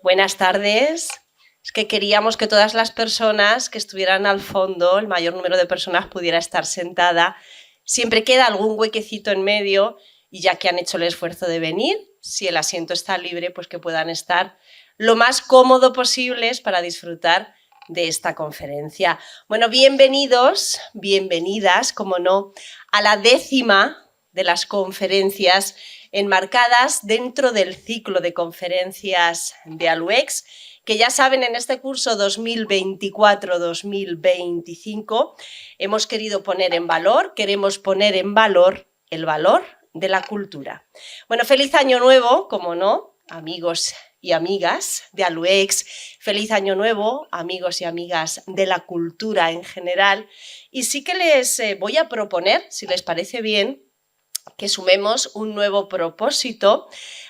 Buenas tardes. Es que queríamos que todas las personas que estuvieran al fondo, el mayor número de personas pudiera estar sentada. Siempre queda algún huequecito en medio y ya que han hecho el esfuerzo de venir, si el asiento está libre, pues que puedan estar lo más cómodo posibles para disfrutar de esta conferencia. Bueno, bienvenidos, bienvenidas, como no, a la 10ª de las conferencias enmarcadas dentro del ciclo de conferencias de ALUEX, que ya saben, en este curso 2024-2025 hemos querido poner en valor, queremos poner en valor el valor de la cultura. Bueno, feliz año nuevo, como no, amigos y amigas de ALUEX, feliz año nuevo, amigos y amigas de la cultura en general. Y sí que les voy a proponer, si les parece bien, que sumemos un nuevo propósito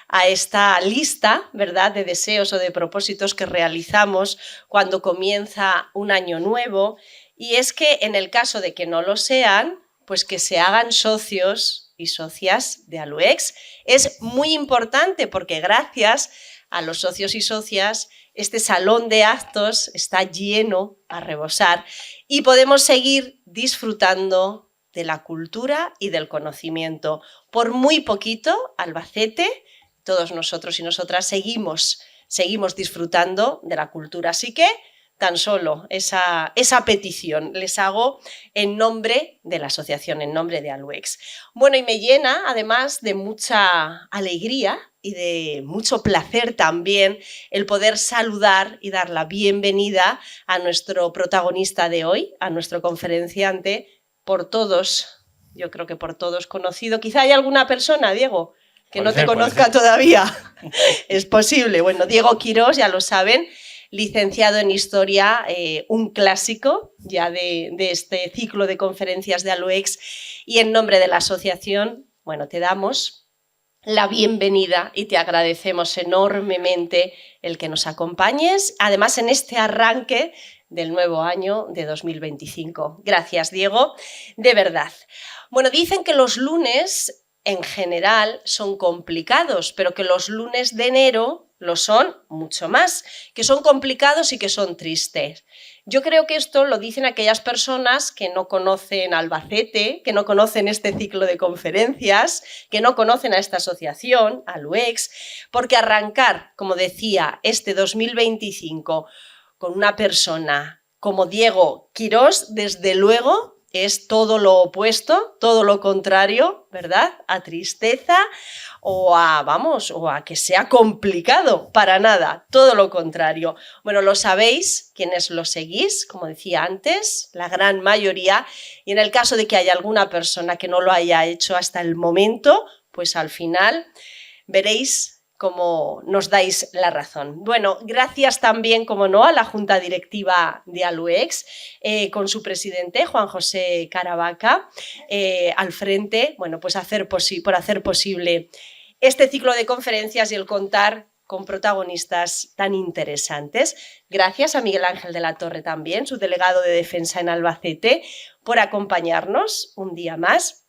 a esta lista, ¿verdad?, de deseos o de propósitos que realizamos cuando comienza un año nuevo, y es que en el caso de que no lo sean, pues que se hagan socios y socias de ALUEX. Es muy importante porque gracias a los socios y socias este salón de actos está lleno a rebosar y podemos seguir disfrutando de la cultura y del conocimiento. Por muy poquito, Albacete, todos nosotros y nosotras seguimos disfrutando de la cultura. Así que tan solo esa petición les hago en nombre de la asociación, en nombre de ALUEX. Bueno, y me llena además de mucha alegría y de mucho placer también el poder saludar y dar la bienvenida a nuestro protagonista de hoy, a nuestro conferenciante, por todos, yo creo que por todos conocido. Quizá hay alguna persona, Diego, que no te conozca todavía. Es posible. Bueno, Diego Quirós, ya lo saben, licenciado en Historia, un clásico ya de este ciclo de conferencias de ALUEX, y en nombre de la asociación, bueno, te damos la bienvenida y te agradecemos enormemente el que nos acompañes, además en este arranque del nuevo año de 2025. Gracias, Diego, de verdad. Bueno, dicen que los lunes en general son complicados, pero que los lunes de enero lo son mucho más, que son complicados y que son tristes. Yo creo que esto lo dicen aquellas personas que no conocen Albacete, que no conocen este ciclo de conferencias, que no conocen a esta asociación, ALUEX, porque arrancar, como decía, este 2025 con una persona como Diego Quirós, desde luego, es todo lo opuesto, todo lo contrario, ¿verdad?, a tristeza o a que sea complicado, para nada, todo lo contrario. Bueno, lo sabéis, quienes lo seguís, como decía antes, la gran mayoría, y en el caso de que haya alguna persona que no lo haya hecho hasta el momento, pues al final veréis cómo nos dais la razón. Bueno, gracias también, como no, a la Junta Directiva de ALUEX, con su presidente, Juan José Caravaca, al frente, bueno, pues por hacer posible este ciclo de conferencias y el contar con protagonistas tan interesantes. Gracias a Miguel Ángel de la Torre también, su delegado de Defensa en Albacete, por acompañarnos un día más.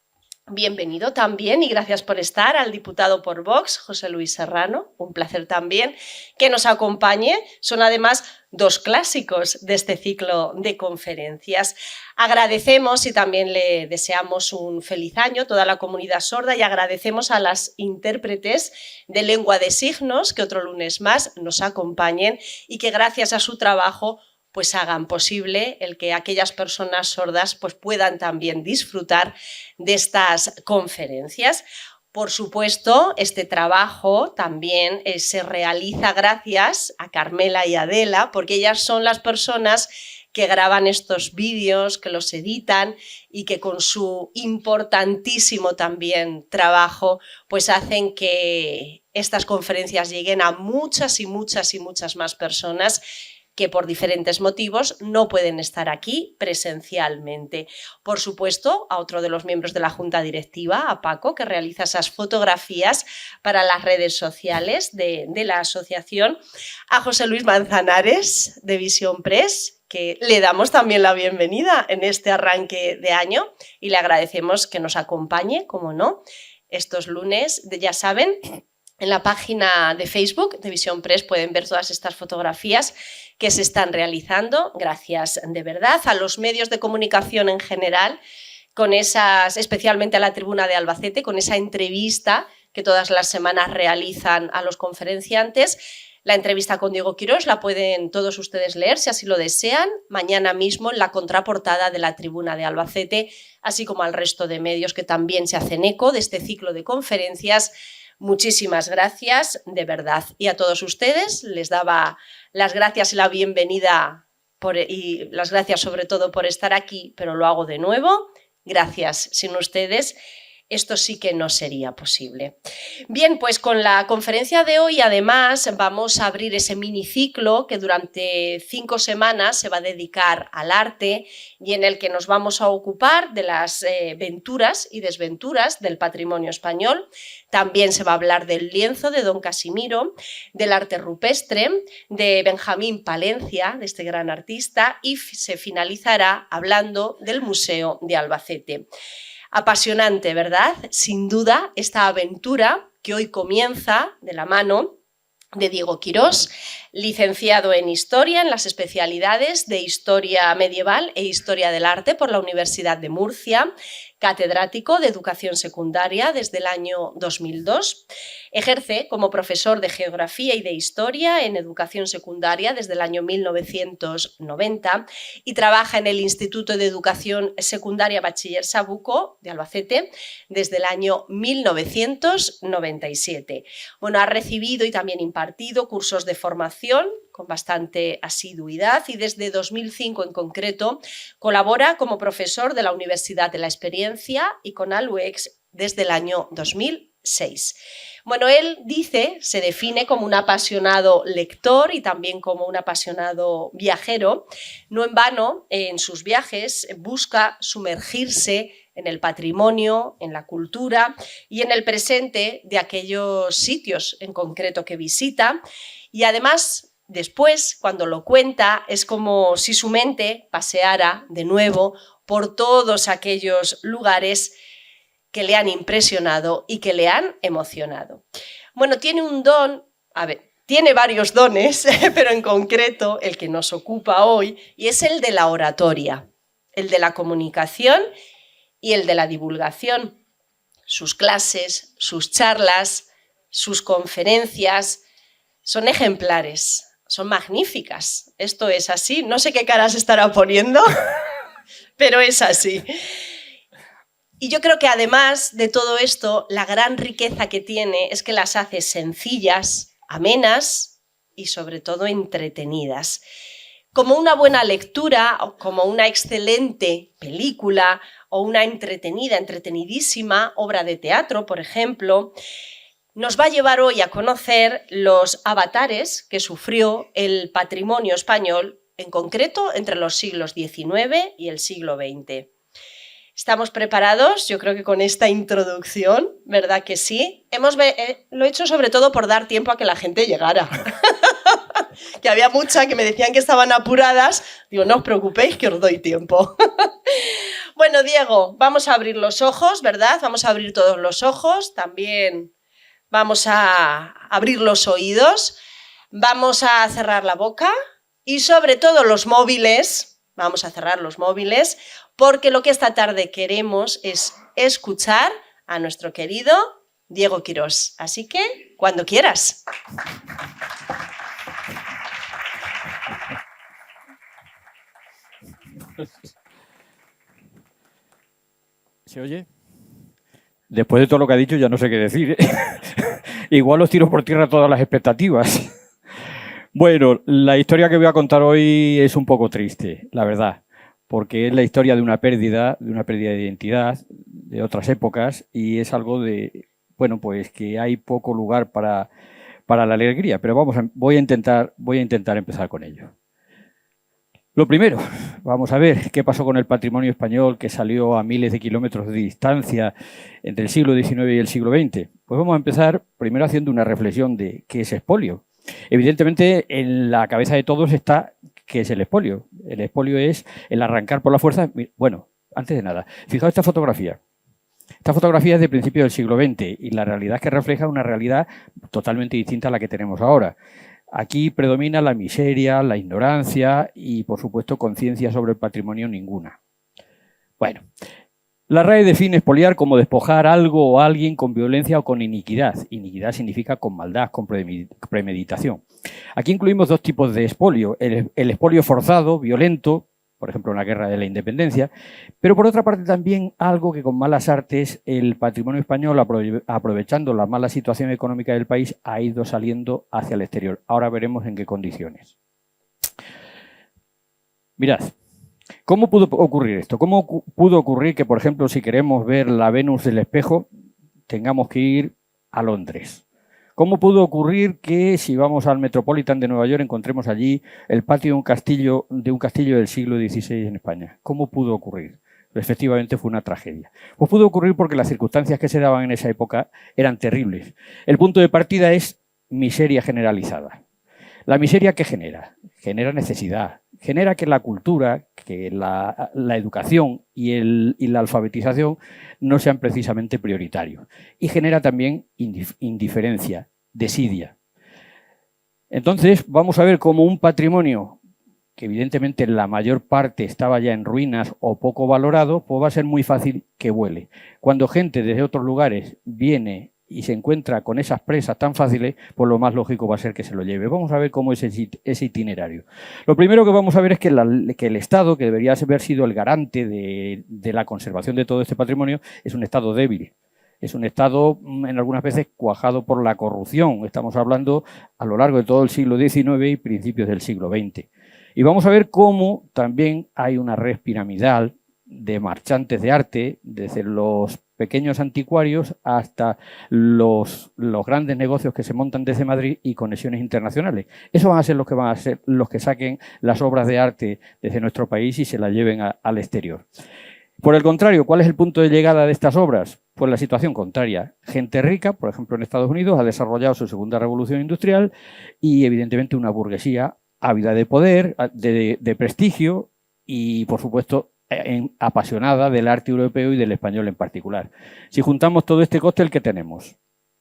Bienvenido también y gracias por estar al diputado por Vox, José Luis Serrano, un placer también que nos acompañe. Son además dos clásicos de este ciclo de conferencias. Agradecemos y también le deseamos un feliz año a toda la comunidad sorda y agradecemos a las intérpretes de lengua de signos que otro lunes más nos acompañen y que gracias a su trabajo pues hagan posible el que aquellas personas sordas pues puedan también disfrutar de estas conferencias. Por supuesto, este trabajo también se realiza gracias a Carmela y Adela, porque ellas son las personas que graban estos vídeos, que los editan y que con su importantísimo también trabajo pues hacen que estas conferencias lleguen a muchas y muchas y muchas más personas que por diferentes motivos no pueden estar aquí presencialmente. Por supuesto, a otro de los miembros de la Junta Directiva, a Paco, que realiza esas fotografías para las redes sociales de la asociación, a José Luis Manzanares, de Visión Press, que le damos también la bienvenida en este arranque de año y le agradecemos que nos acompañe, como no, estos lunes, ya saben, En la página de Facebook de Vision Press pueden ver todas estas fotografías que se están realizando. Gracias de verdad a los medios de comunicación en general, con esas, especialmente a la Tribuna de Albacete, con esa entrevista que todas las semanas realizan a los conferenciantes. La entrevista con Diego Quirós la pueden todos ustedes leer, si así lo desean, mañana mismo en la contraportada de la Tribuna de Albacete, así como al resto de medios que también se hacen eco de este ciclo de conferencias. Muchísimas gracias, de verdad. Y a todos ustedes les daba las gracias y la bienvenida y las gracias sobre todo por estar aquí, pero lo hago de nuevo. Gracias. Sin ustedes esto sí que no sería posible. Bien, pues con la conferencia de hoy además vamos a abrir ese miniciclo que durante 5 semanas se va a dedicar al arte y en el que nos vamos a ocupar de las venturas y desventuras del patrimonio español. También se va a hablar del lienzo de Don Casimiro, del arte rupestre, de Benjamín Palencia, de este gran artista, y se finalizará hablando del Museo de Albacete. Apasionante, ¿verdad? Sin duda, esta aventura que hoy comienza de la mano de Diego Quirós, licenciado en Historia en las especialidades de Historia Medieval e Historia del Arte por la Universidad de Murcia, catedrático de Educación Secundaria desde el año 2002. Ejerce como profesor de Geografía y de Historia en Educación Secundaria desde el año 1990 y trabaja en el Instituto de Educación Secundaria Bachiller Sabuco de Albacete desde el año 1997. Bueno, ha recibido y también impartido cursos de formación con bastante asiduidad y desde 2005 en concreto colabora como profesor de la Universidad de la Experiencia y con ALUEX desde el año 2006. Bueno, él se define como un apasionado lector y también como un apasionado viajero. No en vano, en sus viajes busca sumergirse en el patrimonio, en la cultura y en el presente de aquellos sitios en concreto que visita y además después, cuando lo cuenta, es como si su mente paseara de nuevo por todos aquellos lugares que le han impresionado y que le han emocionado. Bueno, tiene un don, tiene varios dones, pero en concreto el que nos ocupa hoy, y es el de la oratoria, el de la comunicación y el de la divulgación. Sus clases, sus charlas, sus conferencias son ejemplares. Son magníficas. Esto es así. No sé qué caras estará poniendo, pero es así. Y yo creo que además de todo esto, la gran riqueza que tiene es que las hace sencillas, amenas y sobre todo entretenidas. Como una buena lectura, o como una excelente película o una entretenidísima obra de teatro, por ejemplo, nos va a llevar hoy a conocer los avatares que sufrió el patrimonio español, en concreto entre los siglos XIX y el siglo XX. ¿Estamos preparados? Yo creo que con esta introducción, ¿verdad que sí? Lo he hecho sobre todo por dar tiempo a que la gente llegara. Que había muchas que me decían que estaban apuradas. Digo, no os preocupéis que os doy tiempo. Bueno, Diego, vamos a abrir los ojos, ¿verdad? Vamos a abrir todos los ojos, también vamos a abrir los oídos, vamos a cerrar la boca y sobre todo los móviles, vamos a cerrar los móviles, porque lo que esta tarde queremos es escuchar a nuestro querido Diego Quirós. Así que, cuando quieras. ¿Se oye? Después de todo lo que ha dicho ya no sé qué decir, ¿eh? Igual os tiro por tierra todas las expectativas. Bueno, la historia que voy a contar hoy es un poco triste, la verdad, porque es la historia de una pérdida de identidad de otras épocas y es algo de, bueno, pues que hay poco lugar para la alegría, pero voy a intentar empezar con ello. Lo primero, vamos a ver qué pasó con el patrimonio español que salió a miles de kilómetros de distancia entre el siglo XIX y el siglo XX. Pues vamos a empezar primero haciendo una reflexión de qué es expolio. Evidentemente, en la cabeza de todos está qué es el expolio. El expolio es el arrancar por la fuerza. Bueno, antes de nada, fijaos esta fotografía. Esta fotografía es de principios del siglo XX y la realidad es que refleja una realidad totalmente distinta a la que tenemos ahora. Aquí predomina la miseria, la ignorancia y, por supuesto, conciencia sobre el patrimonio ninguna. Bueno, la RAE define expoliar como despojar algo o alguien con violencia o con iniquidad. Iniquidad significa con maldad, con premeditación. Aquí incluimos dos tipos de expolio. El expolio forzado, violento, por ejemplo, en la Guerra de la Independencia, pero por otra parte también algo que con malas artes el patrimonio español, aprovechando la mala situación económica del país, ha ido saliendo hacia el exterior. Ahora veremos en qué condiciones. Mirad, ¿cómo pudo ocurrir esto? ¿Cómo pudo ocurrir que, por ejemplo, si queremos ver la Venus del espejo, tengamos que ir a Londres? ¿Cómo pudo ocurrir que si vamos al Metropolitan de Nueva York encontremos allí el patio de un castillo del siglo XVI en España? ¿Cómo pudo ocurrir? Efectivamente fue una tragedia. Pues pudo ocurrir porque las circunstancias que se daban en esa época eran terribles. El punto de partida es miseria generalizada. ¿La miseria qué genera? Genera necesidad. Genera que la cultura, que la educación y la alfabetización no sean precisamente prioritarios. Y genera también indiferencia, desidia. Entonces, vamos a ver cómo un patrimonio que evidentemente la mayor parte estaba ya en ruinas o poco valorado, pues va a ser muy fácil que vuele. Cuando gente desde otros lugares viene y se encuentra con esas presas tan fáciles, pues lo más lógico va a ser que se lo lleve. Vamos a ver cómo es ese itinerario. Lo primero que vamos a ver es que el Estado, que debería haber sido el garante de la conservación de todo este patrimonio, es un Estado débil. Es un Estado, en algunas veces, cuajado por la corrupción. Estamos hablando a lo largo de todo el siglo XIX y principios del siglo XX. Y vamos a ver cómo también hay una red piramidal de marchantes de arte, desde los pequeños anticuarios hasta los grandes negocios que se montan desde Madrid y conexiones internacionales. Esos van a ser los que saquen las obras de arte desde nuestro país y se las lleven al exterior. Por el contrario, ¿cuál es el punto de llegada de estas obras? Pues la situación contraria. Gente rica, por ejemplo en Estados Unidos, ha desarrollado su segunda revolución industrial y evidentemente una burguesía ávida de poder, de prestigio y, por supuesto, apasionada del arte europeo y del español en particular. Si juntamos todo este cóctel, ¿qué tenemos?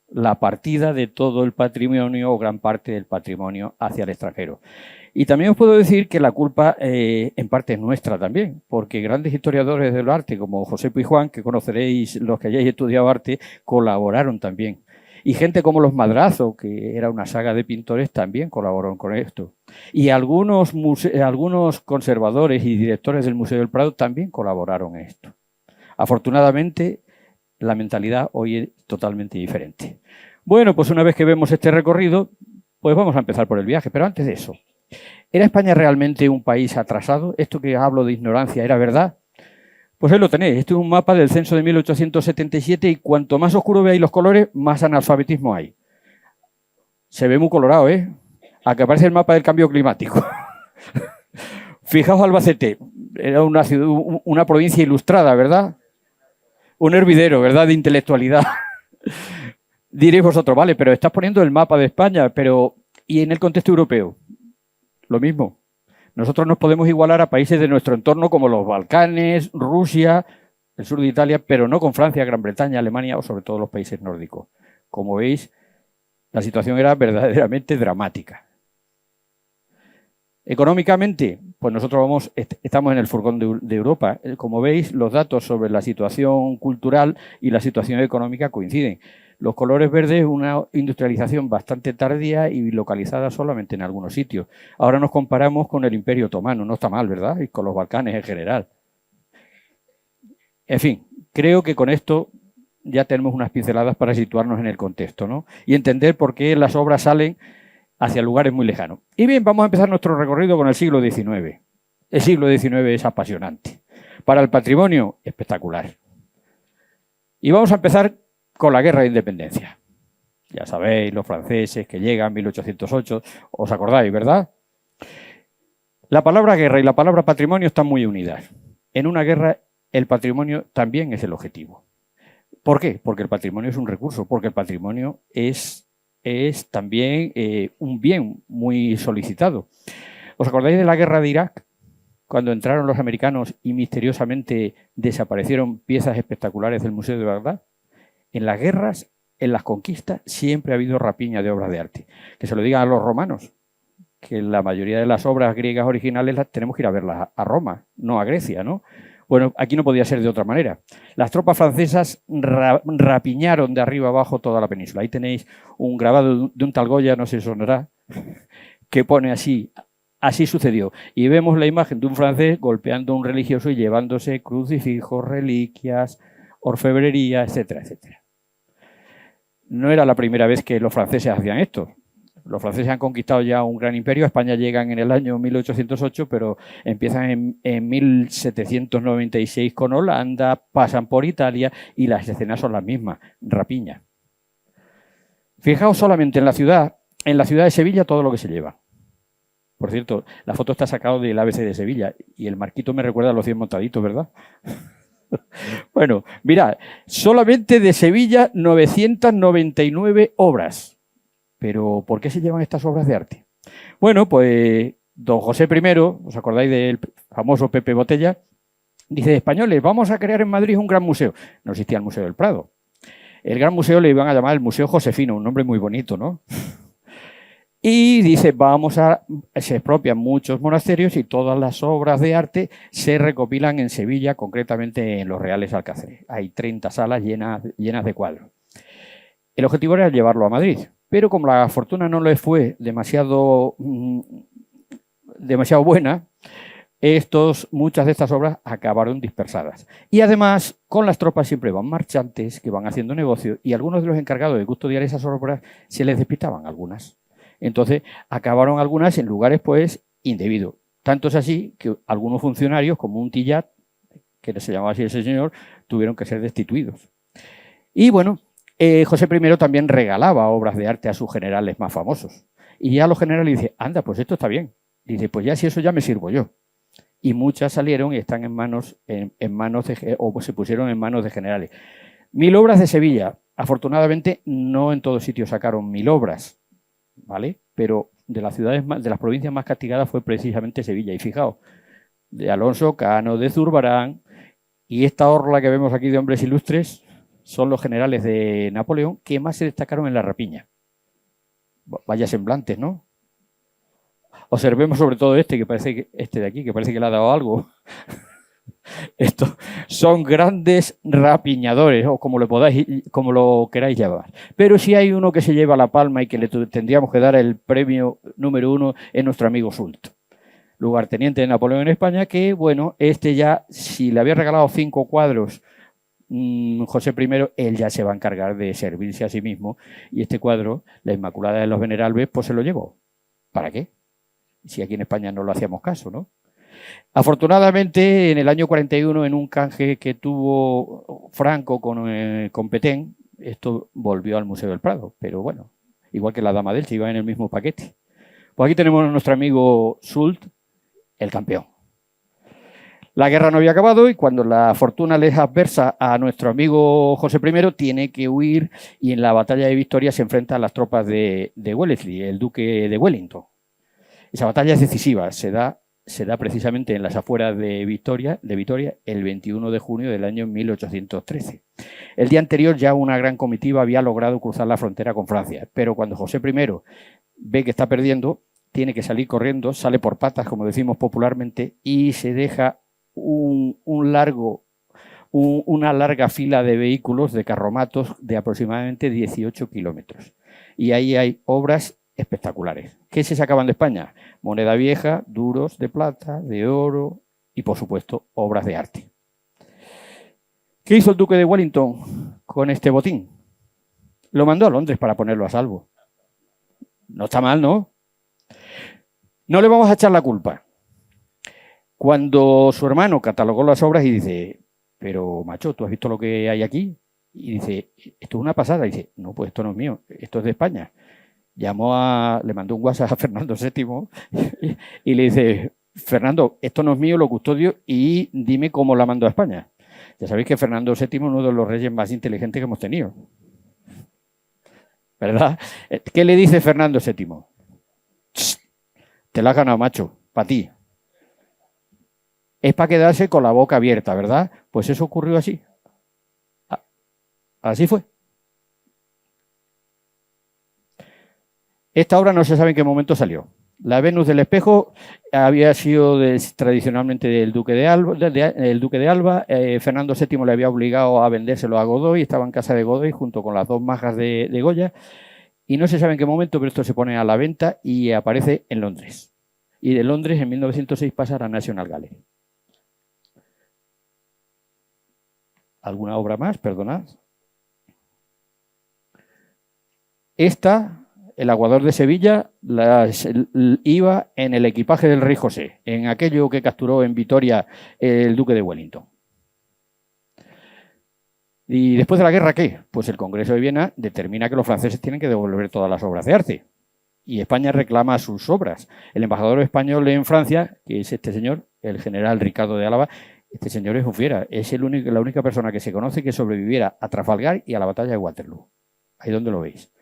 La partida de todo el patrimonio o gran parte del patrimonio hacia el extranjero. Y también os puedo decir que la culpa en parte es nuestra también, porque grandes historiadores del arte como José Puigjuan, que conoceréis los que hayáis estudiado arte, colaboraron también. Y gente como los Madrazo, que era una saga de pintores, también colaboraron con esto. Y algunos conservadores y directores del Museo del Prado también colaboraron en esto. Afortunadamente, la mentalidad hoy es totalmente diferente. Bueno, pues una vez que vemos este recorrido, pues vamos a empezar por el viaje. Pero antes de eso, ¿era España realmente un país atrasado? ¿Esto que hablo de ignorancia era verdad? Pues ahí lo tenéis. Este es un mapa del censo de 1877 y cuanto más oscuro veáis los colores, más analfabetismo hay. Se ve muy colorado, ¿eh? A que aparece el mapa del cambio climático. Fijaos Albacete, era una provincia ilustrada, ¿verdad? Un hervidero, ¿verdad? De intelectualidad. Diréis vosotros, vale, pero estás poniendo el mapa de España, pero ¿y en el contexto europeo? Lo mismo. Nosotros nos podemos igualar a países de nuestro entorno como los Balcanes, Rusia, el sur de Italia, pero no con Francia, Gran Bretaña, Alemania o sobre todo los países nórdicos. Como veis, la situación era verdaderamente dramática. Económicamente, pues nosotros estamos en el furgón de Europa. Como veis, los datos sobre la situación cultural y la situación económica coinciden. Los colores verdes, una industrialización bastante tardía y localizada solamente en algunos sitios. Ahora nos comparamos con el Imperio Otomano, no está mal, ¿verdad? Y con los Balcanes en general. En fin, creo que con esto ya tenemos unas pinceladas para situarnos en el contexto, ¿no? Y entender por qué las obras salen hacia lugares muy lejanos. Y bien, vamos a empezar nuestro recorrido con el siglo XIX. El siglo XIX es apasionante. Para el patrimonio, espectacular. Y vamos a empezar con la Guerra de Independencia. Ya sabéis, los franceses que llegan en 1808, os acordáis, ¿verdad? La palabra guerra y la palabra patrimonio están muy unidas. En una guerra, el patrimonio también es el objetivo. ¿Por qué? Porque el patrimonio es un recurso, porque el patrimonio es también un bien muy solicitado. ¿Os acordáis de la guerra de Irak? cuando entraron los americanos y misteriosamente desaparecieron piezas espectaculares del Museo de Bagdad? En las guerras, en las conquistas, siempre ha habido rapiña de obras de arte. Que se lo digan a los romanos, que la mayoría de las obras griegas originales las tenemos que ir a verlas a Roma, no a Grecia, ¿no? Bueno, aquí no podía ser de otra manera. Las tropas francesas rapiñaron de arriba abajo toda la península. Ahí tenéis un grabado de un tal Goya, no sé si sonará, que pone así: así sucedió. Y vemos la imagen de un francés golpeando a un religioso y llevándose crucifijos, reliquias, orfebrería, etcétera, etcétera. No era la primera vez que los franceses hacían esto. Los franceses han conquistado ya un gran imperio. A España llegan en el año 1808, pero empiezan en 1796 con Holanda, pasan por Italia y las escenas son las mismas, rapiña. Fijaos solamente en la ciudad de Sevilla todo lo que se lleva. Por cierto, la foto está sacada del ABC de Sevilla y el marquito me recuerda a los 100 montaditos, ¿verdad? Bueno, mirad, solamente de Sevilla 999 obras. Pero, ¿por qué se llevan estas obras de arte? Bueno, pues don José I, ¿os acordáis del famoso Pepe Botella? Dice: españoles, vamos a crear en Madrid un gran museo. No existía el Museo del Prado. El gran museo le iban a llamar el Museo Josefino, un nombre muy bonito, ¿no? Y dice: se expropian muchos monasterios y todas las obras de arte se recopilan en Sevilla, concretamente en los Reales Alcázares. Hay 30 salas llenas de cuadros. El objetivo era llevarlo a Madrid. Pero como la fortuna no le fue demasiado buena, muchas de estas obras acabaron dispersadas. Y además, con las tropas siempre van marchantes que van haciendo negocio y algunos de los encargados de custodiar esas obras se les despistaban algunas. Entonces, acabaron algunas en lugares pues indebidos. Tanto es así que algunos funcionarios, como un Tillat, que se llamaba así ese señor, tuvieron que ser destituidos. Y bueno, José I también regalaba obras de arte a sus generales más famosos. Y ya los generales dicen: anda, pues esto está bien. Dice: pues ya si eso ya me sirvo yo. Y muchas salieron y están o se pusieron en manos de generales. 1000 obras de Sevilla. Afortunadamente, no en todos sitios sacaron 1000 obras, ¿vale? Pero de las provincias más castigadas fue precisamente Sevilla. Y fijaos, de Alonso Cano, de Zurbarán, y esta orla que vemos aquí de hombres ilustres son los generales de Napoleón que más se destacaron en la rapiña. Vaya semblantes, ¿no? Observemos sobre todo este de aquí, que parece que le ha dado algo. Estos son grandes rapiñadores, o como lo queráis llamar. Pero si hay uno que se lleva la palma y que le tendríamos que dar el premio número 1, es nuestro amigo Soult, lugarteniente de Napoleón en España, que, bueno, si le había regalado 5 cuadros José I, él ya se va a encargar de servirse a sí mismo, y este cuadro, la Inmaculada de los Veneralbes, pues se lo llevó. ¿Para qué? Si aquí en España no lo hacíamos caso, ¿no? Afortunadamente, en el año 41, en un canje que tuvo Franco con Petén, esto volvió al Museo del Prado, pero bueno, igual que la Dama del Che, iba en el mismo paquete. Pues aquí tenemos a nuestro amigo Soult, el campeón. La guerra no había acabado y cuando la fortuna les adversa a nuestro amigo José I, tiene que huir y en la batalla de Victoria se enfrenta a las tropas de Wellesley, el duque de Wellington. Esa batalla es decisiva, se da precisamente en las afueras de Vitoria el 21 de junio del año 1813. El día anterior ya una gran comitiva había logrado cruzar la frontera con Francia, pero cuando José I ve que está perdiendo, tiene que salir corriendo, sale por patas, como decimos popularmente, y se deja una larga fila de vehículos, de carromatos, de aproximadamente 18 kilómetros. Y ahí hay obras espectaculares. ¿Qué se sacaban de España? Moneda vieja, duros de plata, de oro y, por supuesto, obras de arte. ¿Qué hizo el duque de Wellington con este botín? Lo mandó a Londres para ponerlo a salvo. No está mal, ¿no? No le vamos a echar la culpa. Cuando su hermano catalogó las obras y dice: pero macho, ¿tú has visto lo que hay aquí? Y dice: esto es una pasada. Y dice: no, pues esto no es mío, esto es de España. Le mandó un WhatsApp a Fernando VII y le dice: Fernando, esto no es mío, lo custodio y dime cómo la mando a España. Ya sabéis que Fernando VII es uno de los reyes más inteligentes que hemos tenido, ¿verdad? ¿Qué le dice Fernando VII? Te la has ganado, macho, para ti. es para quedarse con la boca abierta, ¿verdad? Pues eso ocurrió así. Así fue. Esta obra no se sabe en qué momento salió. La Venus del Espejo había sido tradicionalmente del Duque de Alba. Fernando VII le había obligado a vendérselo a Godoy, estaba en casa de Godoy junto con las dos majas de Goya. Y no se sabe en qué momento, pero esto se pone a la venta y aparece en Londres. Y de Londres en 1906 pasa a la National Gallery. ¿Alguna obra más? Perdonad. Esta, el aguador de Sevilla, iba en el equipaje del rey José, en aquello que capturó en Vitoria el duque de Wellington. ¿Y después de la guerra qué? Pues el Congreso de Viena determina que los franceses tienen que devolver todas las obras de arte. Y España reclama sus obras. El embajador español en Francia, que es este señor, el general Ricardo de Álava, este señor es un fiera. Es la única persona que se conoce que sobreviviera a Trafalgar y a la batalla de Waterloo. Ahí donde lo veis.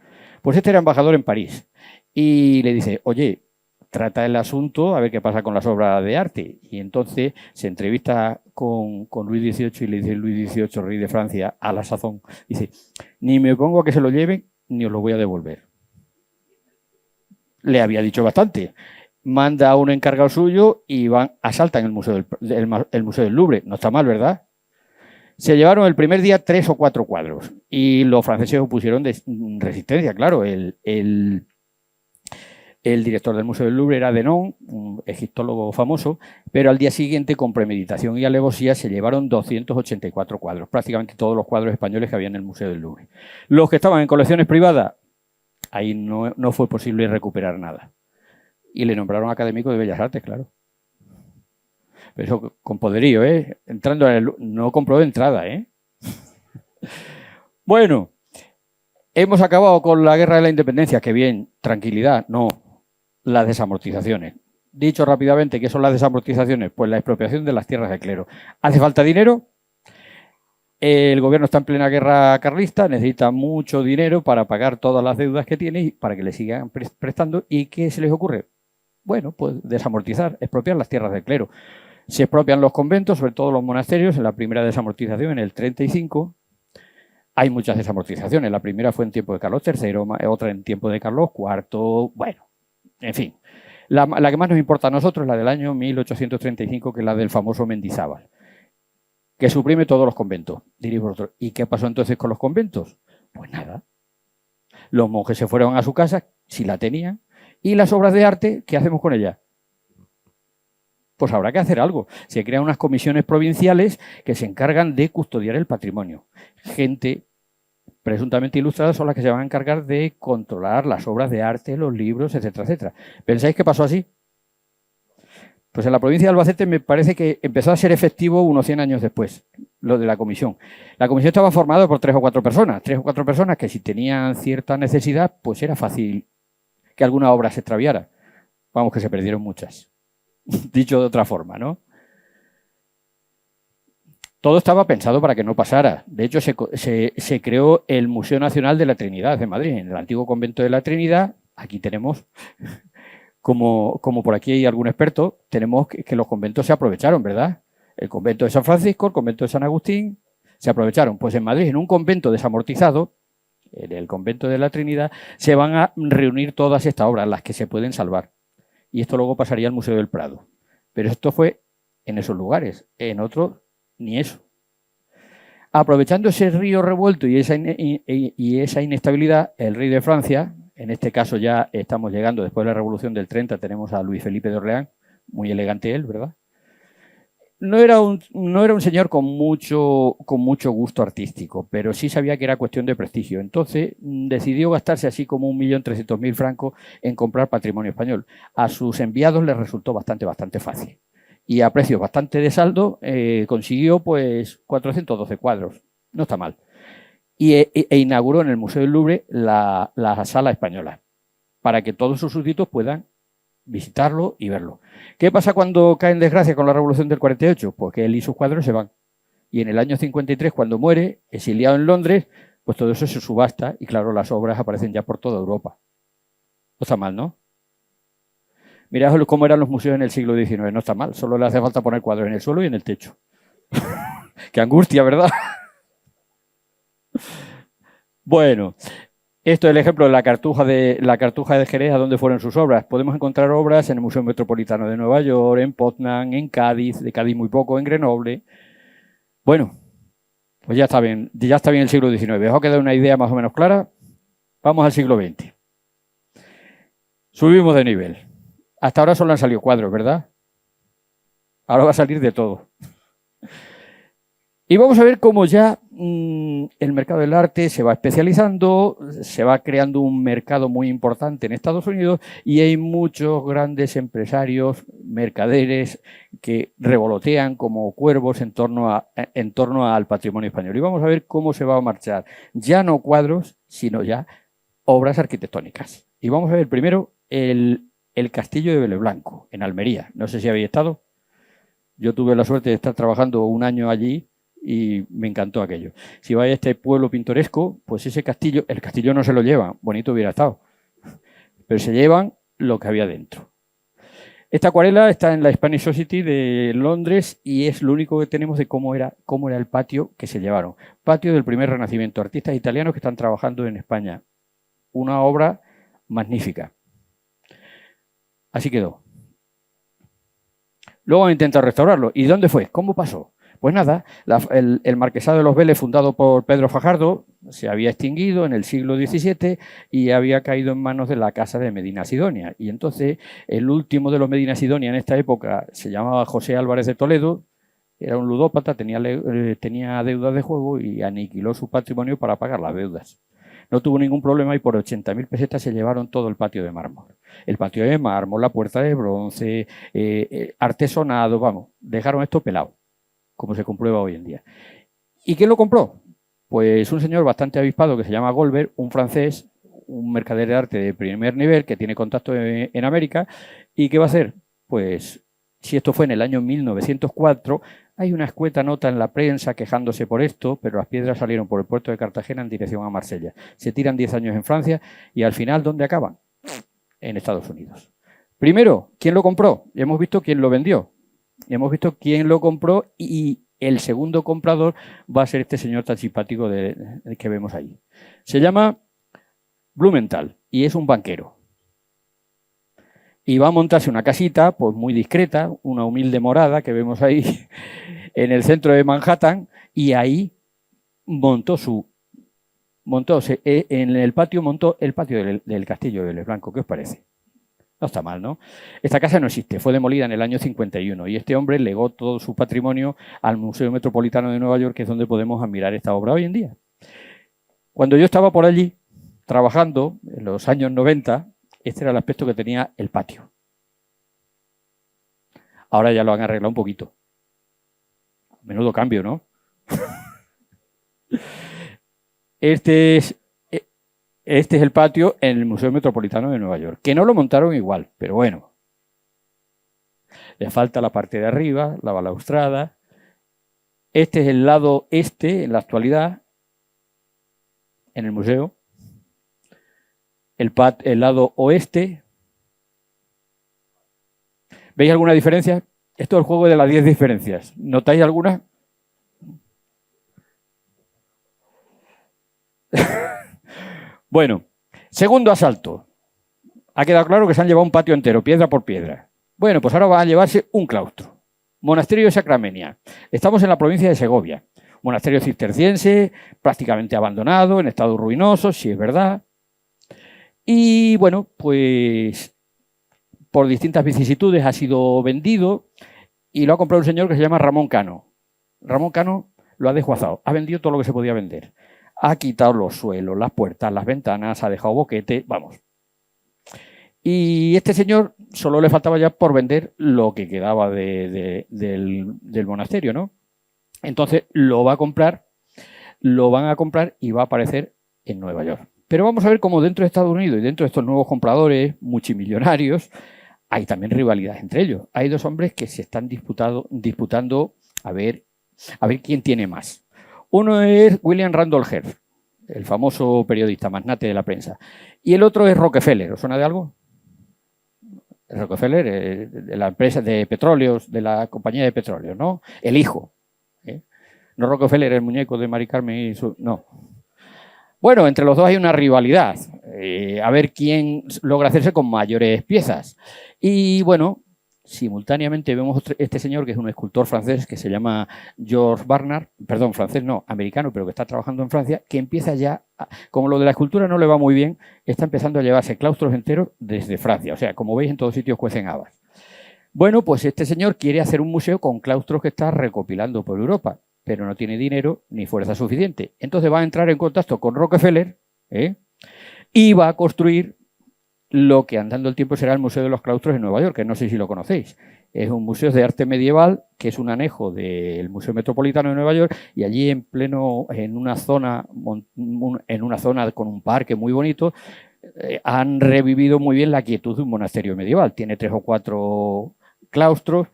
Pues este era embajador en París. Y le dice, oye, trata el asunto a ver qué pasa con las obras de arte. Y entonces se entrevista con Luis XVIII y le dice Luis XVIII, rey de Francia, a la sazón. Dice, ni me opongo a que se lo lleven, ni os lo voy a devolver. Le había dicho bastante. Manda a un encargado suyo y asaltan el Museo del Louvre. No está mal, ¿verdad? Se llevaron el primer día 3 o 4 cuadros y los franceses opusieron resistencia. Claro, el director del Museo del Louvre era Denon, un egiptólogo famoso, pero al día siguiente, con premeditación y alevosía, se llevaron 284 cuadros, prácticamente todos los cuadros españoles que había en el Museo del Louvre. Los que estaban en colecciones privadas, ahí no fue posible recuperar nada. Y le nombraron académico de Bellas Artes, claro. Pero eso con poderío, ¿eh? Entrando no compró de entrada, ¿eh? Bueno, hemos acabado con la Guerra de la Independencia. Qué bien, tranquilidad. No, las desamortizaciones. Dicho rápidamente, ¿qué son las desamortizaciones? Pues la expropiación de las tierras de clero. ¿Hace falta dinero? El gobierno está en plena guerra carlista, necesita mucho dinero para pagar todas las deudas que tiene y para que le sigan prestando. ¿Y qué se les ocurre? Bueno, pues desamortizar, expropiar las tierras del clero. Se expropian los conventos, sobre todo los monasterios, en la primera desamortización, en el 35. Hay muchas desamortizaciones. La primera fue en tiempo de Carlos III, otra en tiempo de Carlos IV. Bueno, en fin. La que más nos importa a nosotros es la del año 1835, que es la del famoso Mendizábal, que suprime todos los conventos. Diréis vosotros, ¿y qué pasó entonces con los conventos? Pues nada. Los monjes se fueron a su casa, si la tenían, y las obras de arte, ¿qué hacemos con ellas? Pues habrá que hacer algo. Se crean unas comisiones provinciales que se encargan de custodiar el patrimonio. Gente presuntamente ilustrada son las que se van a encargar de controlar las obras de arte, los libros, etcétera, etcétera. ¿Pensáis que pasó así? Pues en la provincia de Albacete me parece que empezó a ser efectivo unos 100 años después, lo de la comisión. La comisión estaba formada por 3 o 4 personas. 3 o 4 personas que si tenían cierta necesidad, pues era fácil que alguna obra se extraviara. Vamos, que se perdieron muchas. Dicho de otra forma, ¿no? Todo estaba pensado para que no pasara. De hecho, se creó el Museo Nacional de la Trinidad de Madrid, en el antiguo convento de la Trinidad. Aquí tenemos, como por aquí hay algún experto, tenemos que los conventos se aprovecharon, ¿verdad? El convento de San Francisco, el convento de San Agustín, se aprovecharon. Pues en Madrid, en un convento desamortizado, en el convento de la Trinidad, se van a reunir todas estas obras, las que se pueden salvar. Y esto luego pasaría al Museo del Prado. Pero esto fue en esos lugares. En otros, ni eso. Aprovechando ese río revuelto y esa inestabilidad, el rey de Francia, en este caso ya estamos llegando, después de la Revolución del 30, tenemos a Luis Felipe de Orleans, muy elegante él, ¿verdad? No era un señor con mucho gusto artístico, pero sí sabía que era cuestión de prestigio. Entonces decidió gastarse así como 1.300.000 francos en comprar patrimonio español. A sus enviados les resultó bastante fácil. Y a precios bastante de saldo consiguió pues 412 cuadros. No está mal. E inauguró en el Museo del Louvre la sala española para que todos sus súbditos puedan visitarlo y verlo. ¿Qué pasa cuando cae en desgracia con la Revolución del 48? Pues que él y sus cuadros se van. Y en el año 53, cuando muere, exiliado en Londres, pues todo eso se subasta y claro, las obras aparecen ya por toda Europa. No está mal, ¿no? Mirad cómo eran los museos en el siglo XIX. No está mal, solo le hace falta poner cuadros en el suelo y en el techo. Qué angustia, ¿verdad? Bueno, esto es el ejemplo de la Cartuja de Jerez, a donde fueron sus obras. Podemos encontrar obras en el Museo Metropolitano de Nueva York, en Potsdam, en Cádiz, de Cádiz muy poco, en Grenoble. Bueno, pues ya está bien el siglo XIX. ¿Os ha quedado una idea más o menos clara? Vamos al siglo XX. Subimos de nivel. Hasta ahora solo han salido cuadros, ¿verdad? Ahora va a salir de todo. Y vamos a ver cómo ya el mercado del arte se va especializando, se va creando un mercado muy importante en Estados Unidos y hay muchos grandes empresarios, mercaderes que revolotean como cuervos en torno al patrimonio español. Y vamos a ver cómo se va a marchar ya no cuadros, sino ya obras arquitectónicas. Y vamos a ver primero el Castillo de Vélez Blanco, en Almería. No sé si habéis estado. Yo tuve la suerte de estar trabajando un año allí y me encantó aquello. Si vais a este pueblo pintoresco, pues ese castillo, el castillo no se lo llevan, bonito hubiera estado, pero se llevan lo que había dentro. Esta acuarela está en la Spanish Society de Londres y es lo único que tenemos de cómo era el patio que se llevaron. Patio del primer Renacimiento, artistas italianos que están trabajando en España. Una obra magnífica. Así quedó. Luego han intentado restaurarlo. ¿Y dónde fue? ¿Cómo pasó? Pues nada, el marquesado de los Vélez, fundado por Pedro Fajardo, se había extinguido en el siglo XVII y había caído en manos de la casa de Medina Sidonia. Y entonces el último de los Medina Sidonia en esta época se llamaba José Álvarez de Toledo, era un ludópata, tenía deudas de juego y aniquiló su patrimonio para pagar las deudas. No tuvo ningún problema y por 80.000 pesetas se llevaron todo el patio de mármol. El patio de mármol, la puerta de bronce, artesonado, vamos, dejaron esto pelado, como se comprueba hoy en día. ¿Y quién lo compró? Pues un señor bastante avispado que se llama Goldberg, un francés, un mercader de arte de primer nivel que tiene contacto en América. ¿Y qué va a hacer? Pues, si esto fue en el año 1904, hay una escueta nota en la prensa quejándose por esto, pero las piedras salieron por el puerto de Cartagena en dirección a Marsella. Se tiran 10 años en Francia y al final, ¿dónde acaban? En Estados Unidos. Primero, ¿quién lo compró? Ya hemos visto quién lo vendió. Hemos visto quién lo compró y el segundo comprador va a ser este señor tan simpático que vemos ahí. Se llama Blumenthal y es un banquero. Y va a montarse una casita pues muy discreta, una humilde morada que vemos ahí en el centro de Manhattan y ahí montó en el patio del castillo de Vélez Blanco. ¿Qué os parece? No está mal, ¿no? Esta casa no existe, fue demolida en el año 51 y este hombre legó todo su patrimonio al Museo Metropolitano de Nueva York, que es donde podemos admirar esta obra hoy en día. Cuando yo estaba por allí trabajando, en los años 90, este era el aspecto que tenía el patio. Ahora ya lo han arreglado un poquito. Menudo cambio, ¿no? Este es el patio en el Museo Metropolitano de Nueva York, que no lo montaron igual, pero bueno. Le falta la parte de arriba, la balaustrada. Este es el lado este, en la actualidad, en el museo. El lado oeste. ¿Veis alguna diferencia? Esto es el juego de las 10 diferencias. ¿Notáis alguna? Bueno, segundo asalto. Ha quedado claro que se han llevado un patio entero, piedra por piedra. Bueno, pues ahora van a llevarse un claustro. Monasterio de Sacramenia. Estamos en la provincia de Segovia. Monasterio cisterciense, prácticamente abandonado, en estado ruinoso, si es verdad. Y bueno, pues por distintas vicisitudes ha sido vendido y lo ha comprado un señor que se llama Ramón Cano. Ramón Cano lo ha desguazado, ha vendido todo lo que se podía vender. Ha quitado los suelos, las puertas, las ventanas, ha dejado boquete, vamos. Y este señor solo le faltaba ya por vender lo que quedaba del monasterio, ¿no? Entonces lo van a comprar y va a aparecer en Nueva York. Pero vamos a ver cómo dentro de Estados Unidos y dentro de estos nuevos compradores multimillonarios hay también rivalidad entre ellos. Hay dos hombres que se están disputando a ver quién tiene más. Uno es William Randolph Hearst, el famoso periodista, magnate de la prensa. Y el otro es Rockefeller. ¿Os suena de algo? Rockefeller, de la empresa de petróleos, de la compañía de petróleo, ¿no? El hijo. No Rockefeller, el muñeco de Mari Carmen y su... No. Bueno, entre los dos hay una rivalidad. A ver quién logra hacerse con mayores piezas. Y bueno, simultáneamente vemos este señor que es un escultor francés que se llama Georges Barnard, perdón, francés no, americano, pero que está trabajando en Francia, que empieza ya, como lo de la escultura no le va muy bien, está empezando a llevarse claustros enteros desde Francia. O sea, como veis, en todos sitios cuecen habas. Bueno, pues este señor quiere hacer un museo con claustros que está recopilando por Europa, pero no tiene dinero ni fuerza suficiente. Entonces va a entrar en contacto con Rockefeller y va a construir lo que andando el tiempo será el Museo de los Claustros en Nueva York, que no sé si lo conocéis. Es un museo de arte medieval que es un anejo del Museo Metropolitano de Nueva York, y allí en una zona con un parque muy bonito, han revivido muy bien la quietud de un monasterio medieval. Tiene 3 o 4 claustros.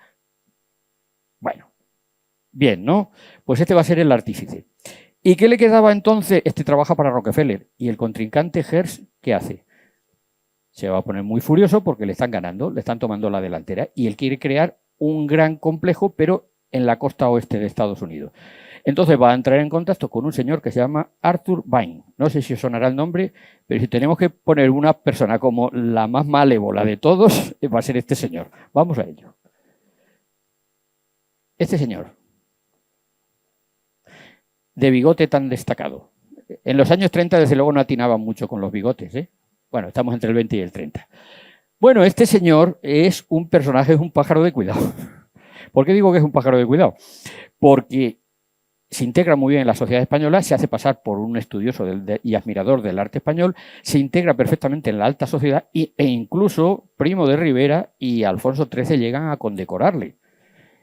Bueno, bien, ¿no? Pues este va a ser el artífice. ¿Y qué le quedaba entonces? Este trabaja para Rockefeller. ¿Y el contrincante Hearst qué hace? Se va a poner muy furioso porque le están ganando, le están tomando la delantera, y él quiere crear un gran complejo, pero en la costa oeste de Estados Unidos. Entonces va a entrar en contacto con un señor que se llama Arthur Vine. No sé si os sonará el nombre, pero si tenemos que poner una persona como la más malévola de todos, va a ser este señor. Vamos a ello. Este señor, de bigote tan destacado. En los años 30, desde luego, no atinaban mucho con los bigotes, ¿eh? Bueno, estamos entre el 20 y el 30. Bueno, este señor es un personaje, es un pájaro de cuidado. ¿Por qué digo que es un pájaro de cuidado? Porque se integra muy bien en la sociedad española, se hace pasar por un estudioso y admirador del arte español, se integra perfectamente en la alta sociedad e incluso Primo de Rivera y Alfonso XIII llegan a condecorarle.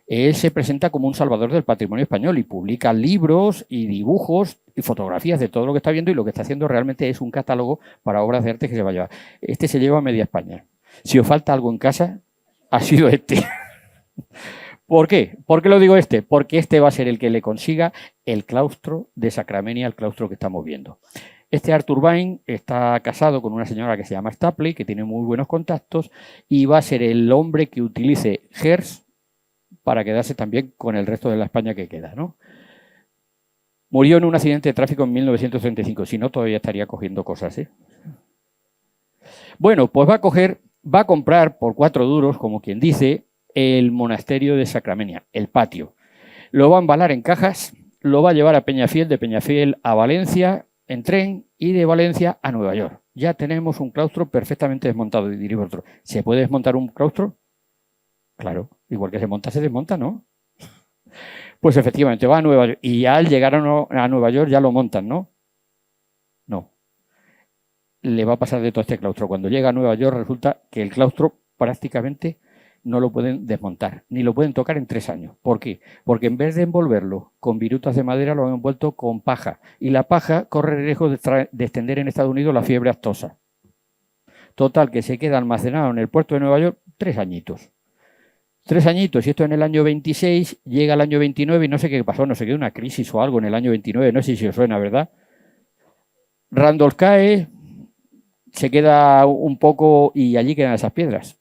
Él se presenta como un salvador del patrimonio español y publica libros y dibujos y fotografías de todo lo que está viendo, y lo que está haciendo realmente es un catálogo para obras de arte que se va a llevar. Este se lleva a media España. Si os falta algo en casa, ha sido este. ¿Por qué? ¿Por qué lo digo este? Porque este va a ser el que le consiga el claustro de Sacramenia, el claustro que estamos viendo. Este Arthur Vine está casado con una señora que se llama Stapley, que tiene muy buenos contactos, y va a ser el hombre que utilice Hearst para quedarse también con el resto de la España que queda, ¿no? Murió en un accidente de tráfico en 1935, si no todavía estaría cogiendo cosas, ¿eh? Bueno, pues va a comprar por 4 duros, como quien dice, el monasterio de Sacramenia, el patio. Lo va a embalar en cajas, lo va a llevar a Peñafiel, de Peñafiel a Valencia en tren, y de Valencia a Nueva York. Ya tenemos un claustro perfectamente desmontado. Y diréis vosotros, ¿se puede desmontar un claustro? Claro, igual que se monta, se desmonta, ¿no? Pues efectivamente, va a Nueva York, y al llegar a Nueva York ya lo montan, ¿no? No. Le va a pasar de todo este claustro. Cuando llega a Nueva York resulta que el claustro prácticamente no lo pueden desmontar, ni lo pueden tocar en 3 años. ¿Por qué? Porque en vez de envolverlo con virutas de madera, lo han envuelto con paja. Y la paja corre el riesgo de extender en Estados Unidos la fiebre aftosa. Total, que se queda almacenado en el puerto de Nueva York 3 añitos. 3 añitos, y esto en el año 26, llega el año 29 y no sé qué pasó, no sé qué, una crisis o algo en el año 29, no sé si os suena, ¿verdad? Randolph cae, se queda un poco y allí quedan esas piedras.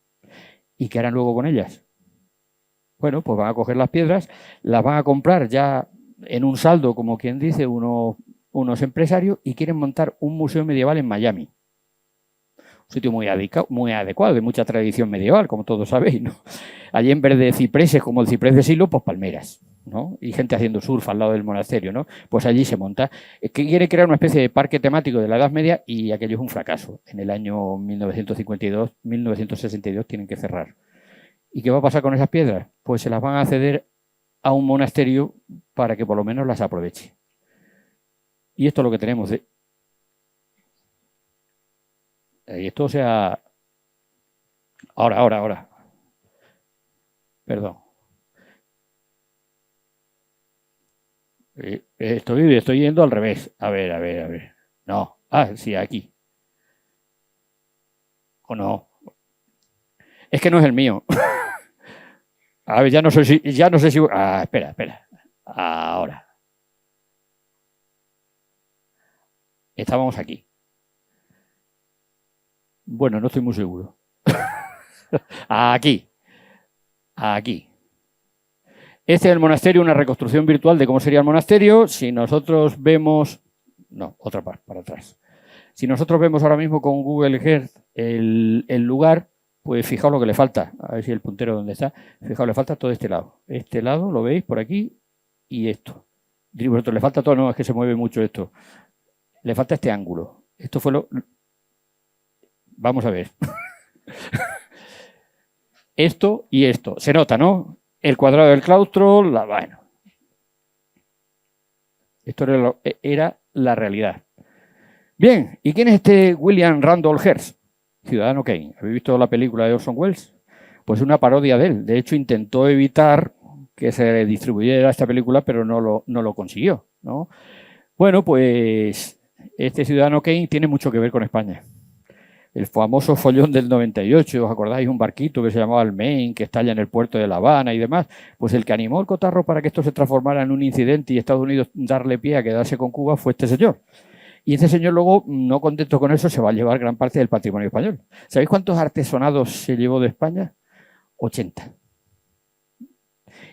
¿Y qué harán luego con ellas? Bueno, pues van a coger las piedras, las van a comprar ya en un saldo, como quien dice, unos empresarios, y quieren montar un museo medieval en Miami. Un sitio muy adecuado, de mucha tradición medieval, como todos sabéis, ¿no? Allí, en vez de cipreses como el ciprés de Silo, pues palmeras, ¿no? Y gente haciendo surf al lado del monasterio, ¿no? Pues allí se monta. Es que quiere crear una especie de parque temático de la Edad Media, y aquello es un fracaso. En el año 1952, 1962 tienen que cerrar. ¿Y qué va a pasar con esas piedras? Pues se las van a ceder a un monasterio para que por lo menos las aproveche. Y esto es lo que tenemos. Y esto, o sea... Ahora. Perdón. Estoy yendo al revés. A ver. No. Ah, sí, aquí. ¿O no? Es que no es el mío. A ver, ya no sé si... Ah, espera. Ahora. Estábamos aquí. Bueno, no estoy muy seguro. Aquí. Aquí. Este es el monasterio, una reconstrucción virtual de cómo sería el monasterio. Si nosotros vemos... No, otra parte, para atrás. Si nosotros vemos ahora mismo con Google Earth el lugar, pues fijaos lo que le falta. A ver si el puntero dónde está. Fijaos, le falta todo este lado. Este lado, lo veis por aquí, y esto. Roberto, le falta todo, no, es que se mueve mucho esto. Le falta este ángulo. Esto fue lo... Vamos a ver. Esto y esto. Se nota, ¿no? El cuadrado del claustro, bueno. Esto era la realidad. Bien, ¿y quién es este William Randolph Hearst? Ciudadano Kane. ¿Habéis visto la película de Orson Welles? Pues una parodia de él. De hecho, intentó evitar que se distribuyera esta película, pero no lo consiguió, ¿no? Bueno, pues este Ciudadano Kane tiene mucho que ver con España. El famoso follón del 98, ¿os acordáis? Un barquito que se llamaba el Maine, que estalla en el puerto de La Habana y demás. Pues el que animó el cotarro para que esto se transformara en un incidente y Estados Unidos darle pie a quedarse con Cuba fue este señor. Y este señor luego, no contento con eso, se va a llevar gran parte del patrimonio español. ¿Sabéis cuántos artesonados se llevó de España? 80.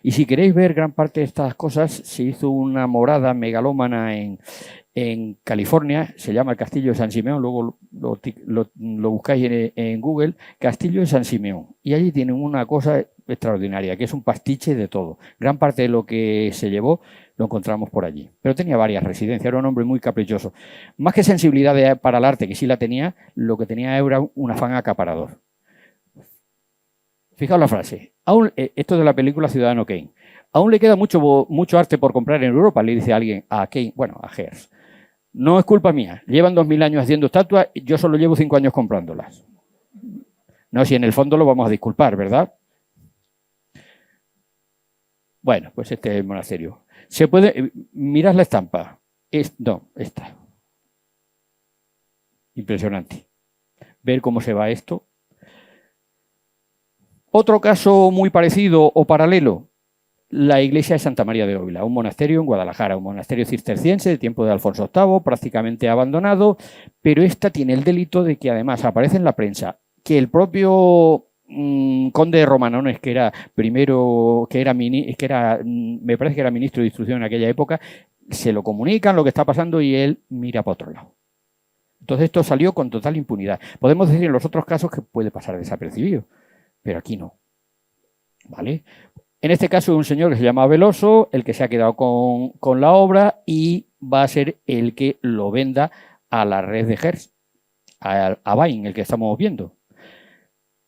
Y si queréis ver gran parte de estas cosas, se hizo una morada megalómana en California, se llama el Castillo de San Simeón, luego lo buscáis en Google, Castillo de San Simeón. Y allí tienen una cosa extraordinaria, que es un pastiche de todo. Gran parte de lo que se llevó lo encontramos por allí. Pero tenía varias residencias, era un hombre muy caprichoso. Más que sensibilidad para el arte, que sí la tenía, lo que tenía era un afán acaparador. Fijaos la frase. Esto de la película Ciudadano Kane. Aún le queda mucho arte por comprar en Europa, le dice alguien a Kane, bueno, a Hearst. No es culpa mía. Llevan 2000 años haciendo estatuas, yo solo llevo 5 años comprándolas. No, si en el fondo lo vamos a disculpar, ¿verdad? Bueno, pues este es el monasterio. Se puede... Mirad la estampa. No, esta. Impresionante. Ver cómo se va esto. Otro caso muy parecido o paralelo, la iglesia de Santa María de Ávila, un monasterio en Guadalajara, un monasterio cisterciense de tiempo de Alfonso VIII, prácticamente abandonado, pero esta tiene el delito de que además aparece en la prensa que el propio conde de Romanones, que era primero, me parece que era ministro de Instrucción en aquella época, se lo comunican lo que está pasando y él mira para otro lado. Entonces esto salió con total impunidad. Podemos decir en los otros casos que puede pasar desapercibido, pero aquí no. ¿Vale? En este caso, un señor que se llama Veloso, el que se ha quedado con la obra y va a ser el que lo venda a la red de Hearst, a Bain, el que estamos viendo.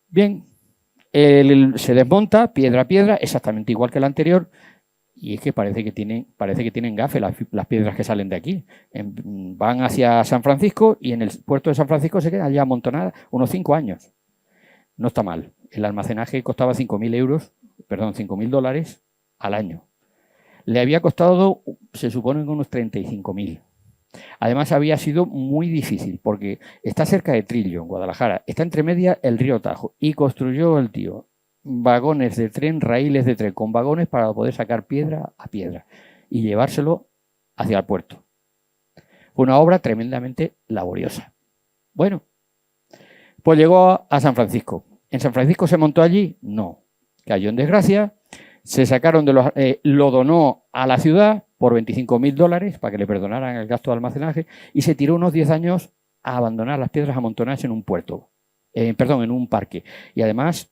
Bien, se desmonta piedra a piedra, exactamente igual que el anterior, y es que parece que tienen gafe las piedras que salen de aquí. Van hacia San Francisco y en el puerto de San Francisco se quedan ya amontonadas unos 5 años. No está mal. El almacenaje costaba 5.000 dólares al año. Le había costado, se supone, unos 35.000. Además, había sido muy difícil porque está cerca de Trillo, en Guadalajara. Está entre media el río Tajo y construyó el tío vagones de tren, raíles de tren con vagones para poder sacar piedra a piedra y llevárselo hacia el puerto. Fue una obra tremendamente laboriosa. Bueno, pues llegó a San Francisco. ¿En San Francisco se montó allí? No. Cayó en desgracia. Se sacaron lo donó a la ciudad por 25.000 dólares para que le perdonaran el gasto de almacenaje y se tiró unos 10 años a abandonar las piedras amontonadas en un puerto. En un parque. Y además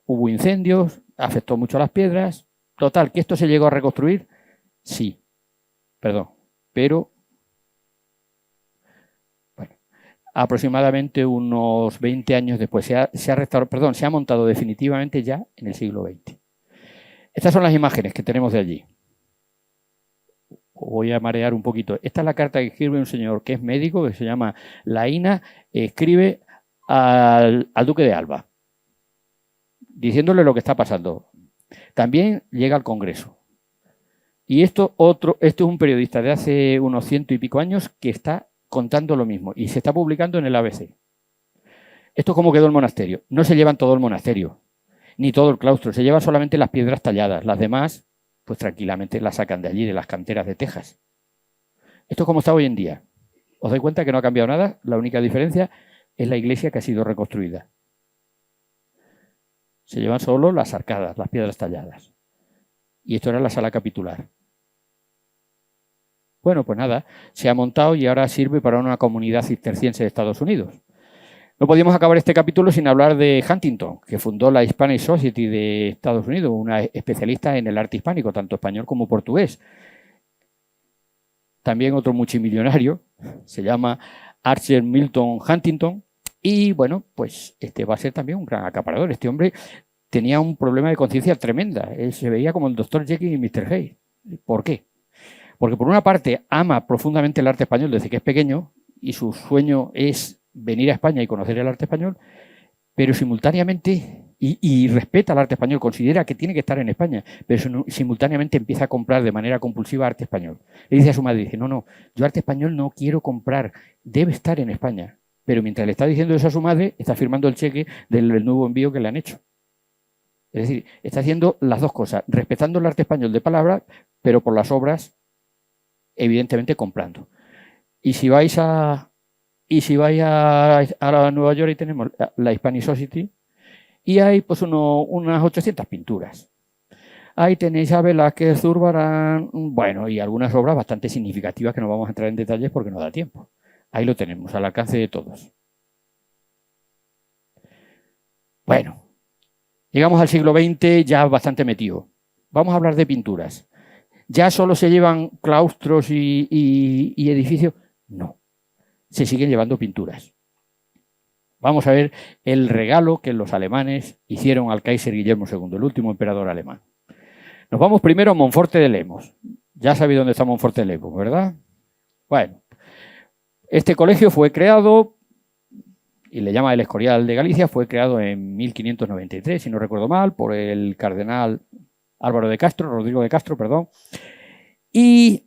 hubo incendios, afectó mucho a las piedras. Total, ¿que esto se llegó a reconstruir? Sí. Pero aproximadamente unos 20 años después se ha montado definitivamente ya en el siglo XX. Estas son las imágenes que tenemos de allí. Voy a marear un poquito. Esta es la carta que escribe un señor que es médico, que se llama Laína, escribe al duque de Alba, diciéndole lo que está pasando. También llega al Congreso. Y esto es un periodista de hace unos 100 y pico años que está contando lo mismo y se está publicando en el ABC. ¿Esto es cómo quedó el monasterio? No se llevan todo el monasterio, ni todo el claustro, se llevan solamente las piedras talladas. Las demás, pues tranquilamente las sacan de allí, de las canteras de Texas. Esto es como está hoy en día. ¿Os dais cuenta que no ha cambiado nada? La única diferencia es la iglesia que ha sido reconstruida. Se llevan solo las arcadas, las piedras talladas. Y esto era la sala capitular. Bueno, pues nada, se ha montado y ahora sirve para una comunidad cisterciense de Estados Unidos. No podíamos acabar este capítulo sin hablar de Huntington, que fundó la Hispanic Society de Estados Unidos, una especialista en el arte hispánico, tanto español como portugués. También otro multimillonario, se llama Archer Milton Huntington, y bueno, pues este va a ser también un gran acaparador. Este hombre tenía un problema de conciencia tremenda, él se veía como el Dr. Jekyll y Mr. Hyde. ¿Por qué? Porque por una parte ama profundamente el arte español desde que es pequeño, y su sueño es venir a España y conocer el arte español, pero simultáneamente, y respeta el arte español, considera que tiene que estar en España, pero simultáneamente empieza a comprar de manera compulsiva arte español. Le dice a su madre, dice, no, yo arte español no quiero comprar, debe estar en España. Pero mientras le está diciendo eso a su madre, está firmando el cheque del nuevo envío que le han hecho. Es decir, está haciendo las dos cosas, respetando el arte español de palabra, pero por las obras, evidentemente comprando. Y si vais a Nueva York, y tenemos la Hispanic Society, y hay pues unas 800 pinturas. Ahí tenéis a Velázquez, Zurbarán, bueno, y algunas obras bastante significativas que no vamos a entrar en detalles porque no da tiempo. Ahí lo tenemos, al alcance de todos. Bueno, llegamos al siglo XX ya bastante metido. Vamos a hablar de pinturas. ¿Ya solo se llevan claustros y edificios? No, se siguen llevando pinturas. Vamos a ver el regalo que los alemanes hicieron al Kaiser Guillermo II, el último emperador alemán. Nos vamos primero a Monforte de Lemos. Ya sabéis dónde está Monforte de Lemos, ¿verdad? Bueno, este colegio fue creado, y le llama el Escorial de Galicia, fue creado en 1593, si no recuerdo mal, por el cardenal Rodrigo de Castro, perdón, y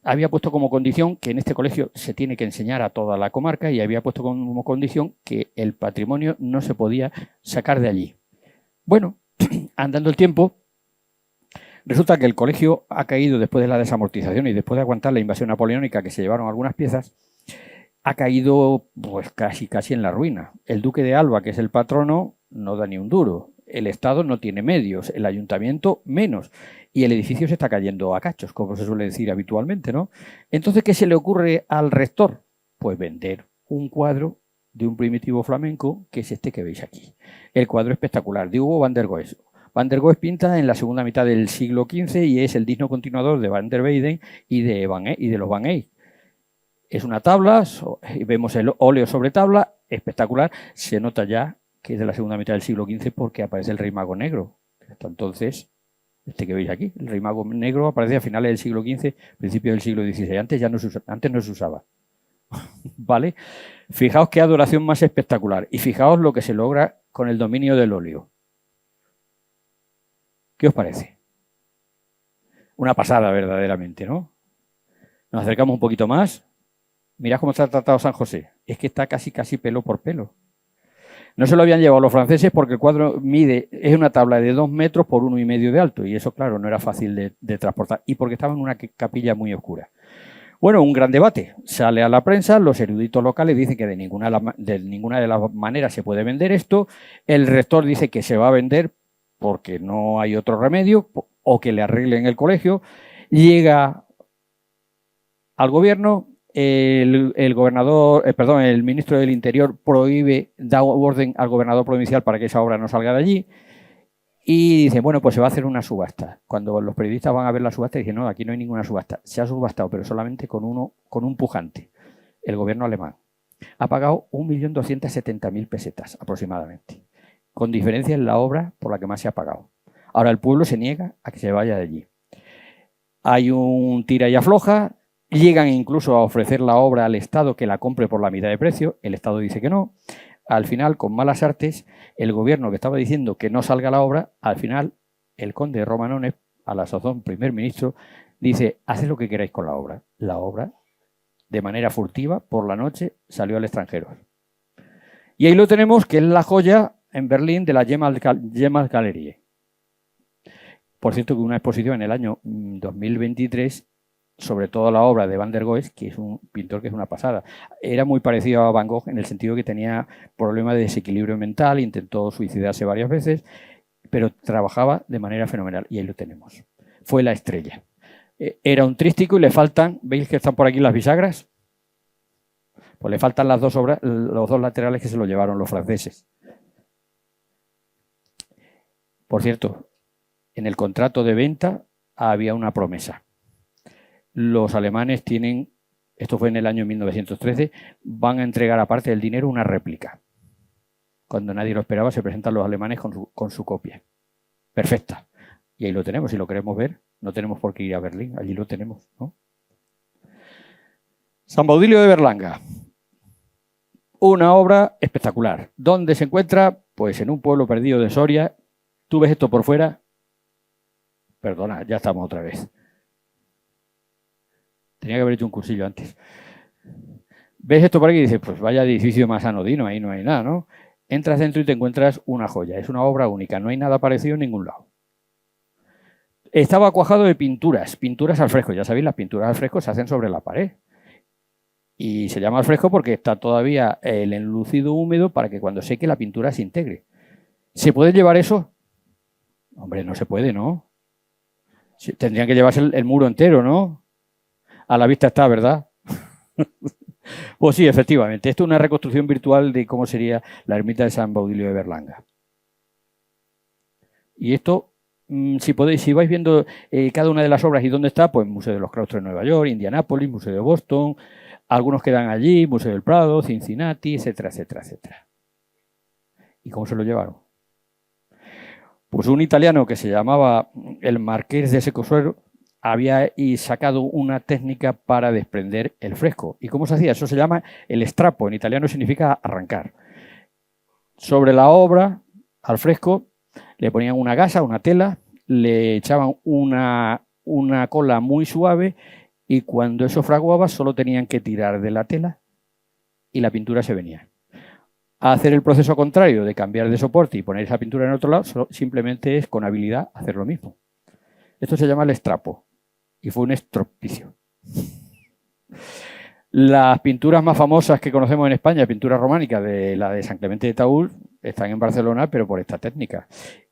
había puesto como condición que en este colegio se tiene que enseñar a toda la comarca, y había puesto como condición que el patrimonio no se podía sacar de allí. Bueno, andando el tiempo, resulta que el colegio ha caído después de la desamortización y después de aguantar la invasión napoleónica, que se llevaron algunas piezas, ha caído pues casi en la ruina. El duque de Alba, que es el patrono, no da ni un duro. El Estado no tiene medios, el ayuntamiento menos, y el edificio se está cayendo a cachos, como se suele decir habitualmente, ¿no? Entonces, ¿qué se le ocurre al rector? Pues vender un cuadro de un primitivo flamenco, que es este que veis aquí. El cuadro espectacular de Hugo van der Goes. Van der Goes pinta en la segunda mitad del siglo XV y es el digno continuador de Van der Weyden y de los Van Eyck. Es una tabla, vemos el óleo sobre tabla, espectacular, se nota ya que es de la segunda mitad del siglo XV porque aparece el Rey Mago Negro. Hasta entonces, este que veis aquí, el Rey Mago Negro aparece a finales del siglo XV, principios del siglo XVI. Antes no se usaba. ¿Vale? Fijaos qué adoración más espectacular y fijaos lo que se logra con el dominio del óleo. ¿Qué os parece? Una pasada verdaderamente, ¿no? Nos acercamos un poquito más. Mirad cómo está tratado San José. Es que está casi pelo por pelo. No se lo habían llevado los franceses porque el cuadro es una tabla de 2 metros por 1,5 de alto y eso, claro, no era fácil de transportar y porque estaba en una capilla muy oscura. Bueno, un gran debate. Sale a la prensa, los eruditos locales dicen que de ninguna de las maneras se puede vender esto. El rector dice que se va a vender porque no hay otro remedio o que le arreglen el colegio. Llega al gobierno. El ministro del Interior da orden al gobernador provincial para que esa obra no salga de allí y dice, bueno, pues se va a hacer una subasta. Cuando los periodistas van a ver la subasta, dicen, no, aquí no hay ninguna subasta. Se ha subastado, pero solamente con un pujante, el gobierno alemán. Ha pagado 1.270.000 pesetas aproximadamente, con diferencia en la obra por la que más se ha pagado. Ahora el pueblo se niega a que se vaya de allí. Hay un tira y afloja. Llegan incluso a ofrecer la obra al Estado que la compre por la mitad de precio. El Estado dice que no. Al final, con malas artes, el gobierno que estaba diciendo que no salga la obra, al final, el conde Romanones, a la sazón primer ministro, dice, haced lo que queráis con la obra. La obra, de manera furtiva, por la noche, salió al extranjero. Y ahí lo tenemos, que es la joya en Berlín de la Gemäldegalerie. Por cierto, que una exposición en el año 2023 sobre todo la obra de Van der Goes, que es un pintor que es una pasada. Era muy parecido a Van Gogh en el sentido que tenía problemas de desequilibrio mental, intentó suicidarse varias veces pero trabajaba de manera fenomenal y ahí lo tenemos. Fue la estrella. Era un trístico y le faltan, ¿veis que están por aquí las bisagras? Pues le faltan las dos obras, los dos laterales que se lo llevaron los franceses. Por cierto, en el contrato de venta había una promesa. Los alemanes tienen, esto fue en el año 1913, van a entregar aparte del dinero una réplica. Cuando nadie lo esperaba, se presentan los alemanes con su copia. Perfecta. Y ahí lo tenemos, si lo queremos ver, no tenemos por qué ir a Berlín, allí lo tenemos, ¿no? San Baudilio de Berlanga. Una obra espectacular. ¿Dónde se encuentra? Pues en un pueblo perdido de Soria. Tú ves esto por fuera. Perdona, ya estamos otra vez. Tenía que haber hecho un cursillo antes. Ves esto por aquí y dices, pues vaya edificio más anodino, ahí no hay nada, ¿no? Entras dentro y te encuentras una joya. Es una obra única, no hay nada parecido en ningún lado. Estaba cuajado de pinturas, pinturas al fresco. Ya sabéis, las pinturas al fresco se hacen sobre la pared. Y se llama al fresco porque está todavía el enlucido húmedo para que cuando seque la pintura se integre. ¿Se puede llevar eso? Hombre, no se puede, ¿no? Tendrían que llevarse el muro entero, ¿no? A la vista está, ¿verdad? Pues sí, efectivamente. Esto es una reconstrucción virtual de cómo sería la ermita de San Baudilio de Berlanga. Y esto, si vais viendo cada una de las obras y dónde está, pues Museo de los Claustros de Nueva York, Indianápolis, Museo de Boston, algunos quedan allí, Museo del Prado, Cincinnati, etcétera, etcétera, etcétera. ¿Y cómo se lo llevaron? Pues un italiano que se llamaba el Marqués de Secosuero había sacado una técnica para desprender el fresco. ¿Y cómo se hacía? Eso se llama el strappo, en italiano significa arrancar. Sobre la obra, al fresco, le ponían una gasa, una tela, le echaban una cola muy suave y cuando eso fraguaba solo tenían que tirar de la tela y la pintura se venía. A hacer el proceso contrario de cambiar de soporte y poner esa pintura en otro lado, simplemente es con habilidad hacer lo mismo. Esto se llama el strappo y fue un estropicio. Las pinturas más famosas que conocemos en España, pintura románica, de la de San Clemente de Taúl, están en Barcelona, pero por esta técnica.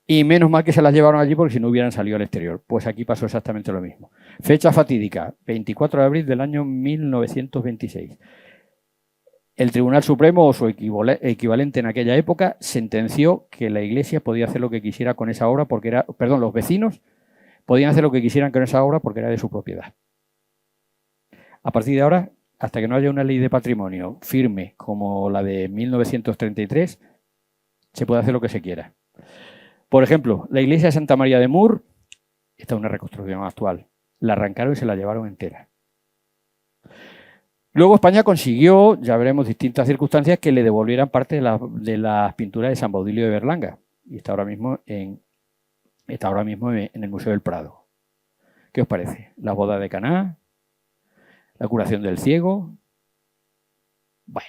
Y menos mal que se las llevaron allí porque si no hubieran salido al exterior. Pues aquí pasó exactamente lo mismo. Fecha fatídica, 24 de abril del año 1926. El Tribunal Supremo, o su equivalente en aquella época, sentenció que la Iglesia podía hacer lo que quisiera con esa obra porque era, perdón, los vecinos podían hacer lo que quisieran con esa obra porque era de su propiedad. A partir de ahora, hasta que no haya una ley de patrimonio firme como la de 1933, se puede hacer lo que se quiera. Por ejemplo, la iglesia de Santa María de Mur, esta es una reconstrucción actual, la arrancaron y se la llevaron entera. Luego España consiguió, ya veremos distintas circunstancias, que le devolvieran parte de las pinturas de San Baudilio de Berlanga. Y está ahora mismo en el Museo del Prado. ¿Qué os parece? La boda de Caná, la curación del ciego. Bueno.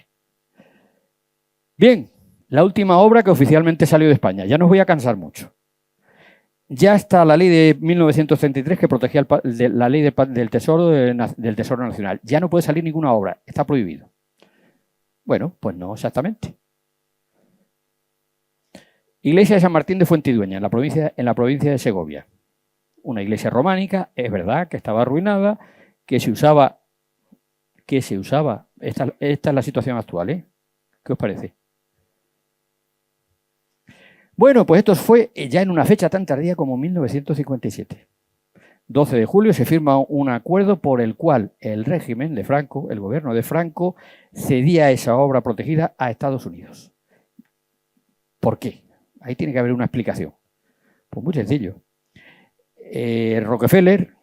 Bien, la última obra que oficialmente salió de España. Ya no os voy a cansar mucho. Ya está la ley de 1933 que protegía la ley del Tesoro Nacional. Ya no puede salir ninguna obra, está prohibido. Bueno, pues no exactamente. Iglesia de San Martín de Fuentidueña, en la provincia de Segovia. Una iglesia románica, es verdad que estaba arruinada, que se usaba. Esta es la situación actual, ¿eh? ¿Qué os parece? Bueno, pues esto fue ya en una fecha tan tardía como 1957. 12 de julio se firma un acuerdo por el cual el régimen de Franco, el gobierno de Franco, cedía esa obra protegida a Estados Unidos. ¿Por qué? Ahí tiene que haber una explicación. Pues muy sencillo. Rockefeller,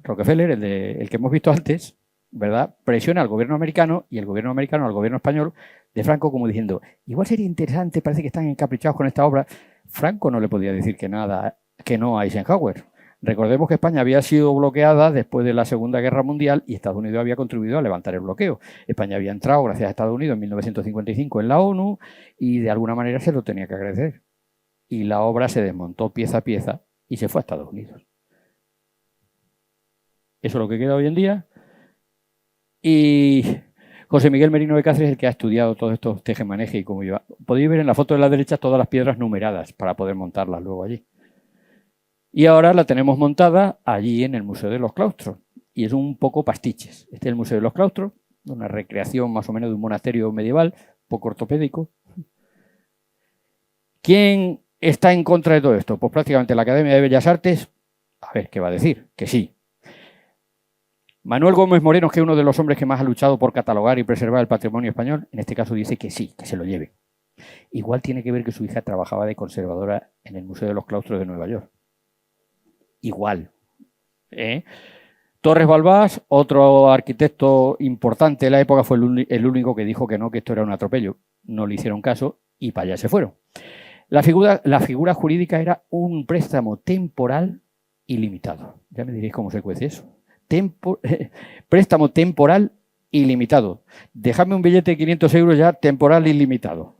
el que hemos visto antes, ¿verdad?, presiona al gobierno americano y el gobierno americano al gobierno español de Franco como diciendo, igual sería interesante, parece que están encaprichados con esta obra. Franco no le podía decir que no a Eisenhower. Recordemos que España había sido bloqueada después de la Segunda Guerra Mundial y Estados Unidos había contribuido a levantar el bloqueo. España había entrado, gracias a Estados Unidos, en 1955 en la ONU y de alguna manera se lo tenía que agradecer. Y la obra se desmontó pieza a pieza y se fue a Estados Unidos. Eso es lo que queda hoy en día. Y José Miguel Merino de Cáceres es el que ha estudiado todos estos tejemanejes y cómo iba. Podéis ver en la foto de la derecha todas las piedras numeradas para poder montarlas luego allí. Y ahora la tenemos montada allí en el Museo de los Claustros. Y es un poco pastiches. Este es el Museo de los Claustros, una recreación más o menos de un monasterio medieval, poco ortopédico. ¿Quién está en contra de todo esto? Pues prácticamente la Academia de Bellas Artes. A ver, ¿qué va a decir? Que sí. Manuel Gómez Moreno, que es uno de los hombres que más ha luchado por catalogar y preservar el patrimonio español, en este caso dice que sí, que se lo lleve. Igual tiene que ver que su hija trabajaba de conservadora en el Museo de los Claustros de Nueva York. Igual. Torres Balbás, otro arquitecto importante de la época, fue el único que dijo que no, que esto era un atropello. No le hicieron caso y para allá se fueron. La figura jurídica era un préstamo temporal ilimitado. Ya me diréis cómo se cuece eso. Préstamo temporal ilimitado. Dejadme un billete de 500 euros ya temporal ilimitado.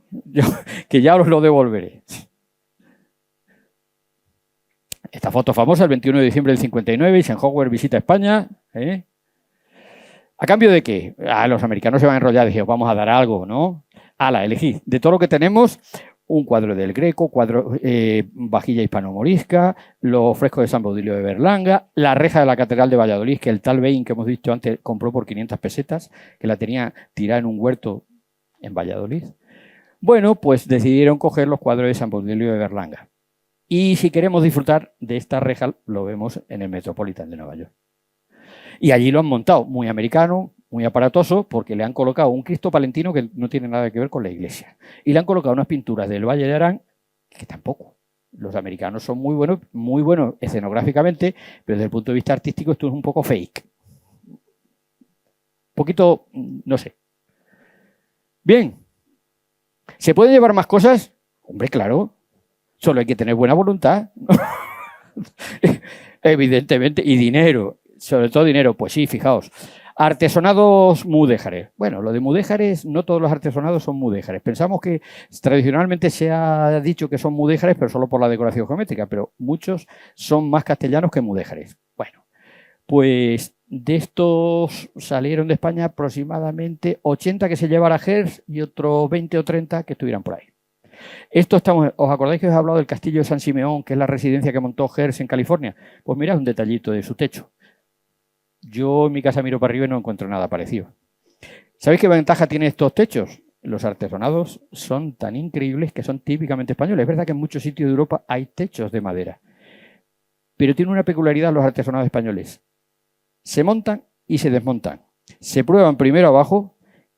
Que ya os lo devolveré. Esta foto famosa, el 21 de diciembre del 59, Eisenhower visita España. ¿A cambio de qué? Los americanos se van a enrollar, dije, vamos a dar algo, ¿no? Elegid. De todo lo que tenemos, un cuadro del Greco, vajilla hispano-morisca, los frescos de San Baudilio de Berlanga, la reja de la Catedral de Valladolid, que el tal Bain, que hemos dicho antes, compró por 500 pesetas, que la tenía tirada en un huerto en Valladolid. Bueno, pues decidieron coger los cuadros de San Baudilio de Berlanga. Y si queremos disfrutar de esta reja, lo vemos en el Metropolitan de Nueva York. Y allí lo han montado, muy americano, muy aparatoso, porque le han colocado un Cristo palentino que no tiene nada que ver con la iglesia. Y le han colocado unas pinturas del Valle de Arán, que tampoco. Los americanos son muy buenos escenográficamente, pero desde el punto de vista artístico esto es un poco fake. Un poquito, no sé. Bien. ¿Se pueden llevar más cosas? Hombre, claro. Solo hay que tener buena voluntad. Evidentemente. Y dinero. Sobre todo dinero. Pues sí, fijaos. Artesonados mudéjares. Bueno, lo de mudéjares, no todos los artesonados son mudéjares. Pensamos que tradicionalmente se ha dicho que son mudéjares, pero solo por la decoración geométrica, pero muchos son más castellanos que mudéjares. Bueno, pues de estos salieron de España aproximadamente 80 que se llevara Gers y otros 20 o 30 que estuvieran por ahí. ¿Os acordáis que os he hablado del castillo de San Simeón, que es la residencia que montó Gers en California? Pues mirad un detallito de su techo. Yo en mi casa miro para arriba y no encuentro nada parecido. ¿Sabéis qué ventaja tienen estos techos? Los artesonados son tan increíbles que son típicamente españoles. Es verdad que en muchos sitios de Europa hay techos de madera. Pero tiene una peculiaridad los artesonados españoles. Se montan y se desmontan. Se prueban primero abajo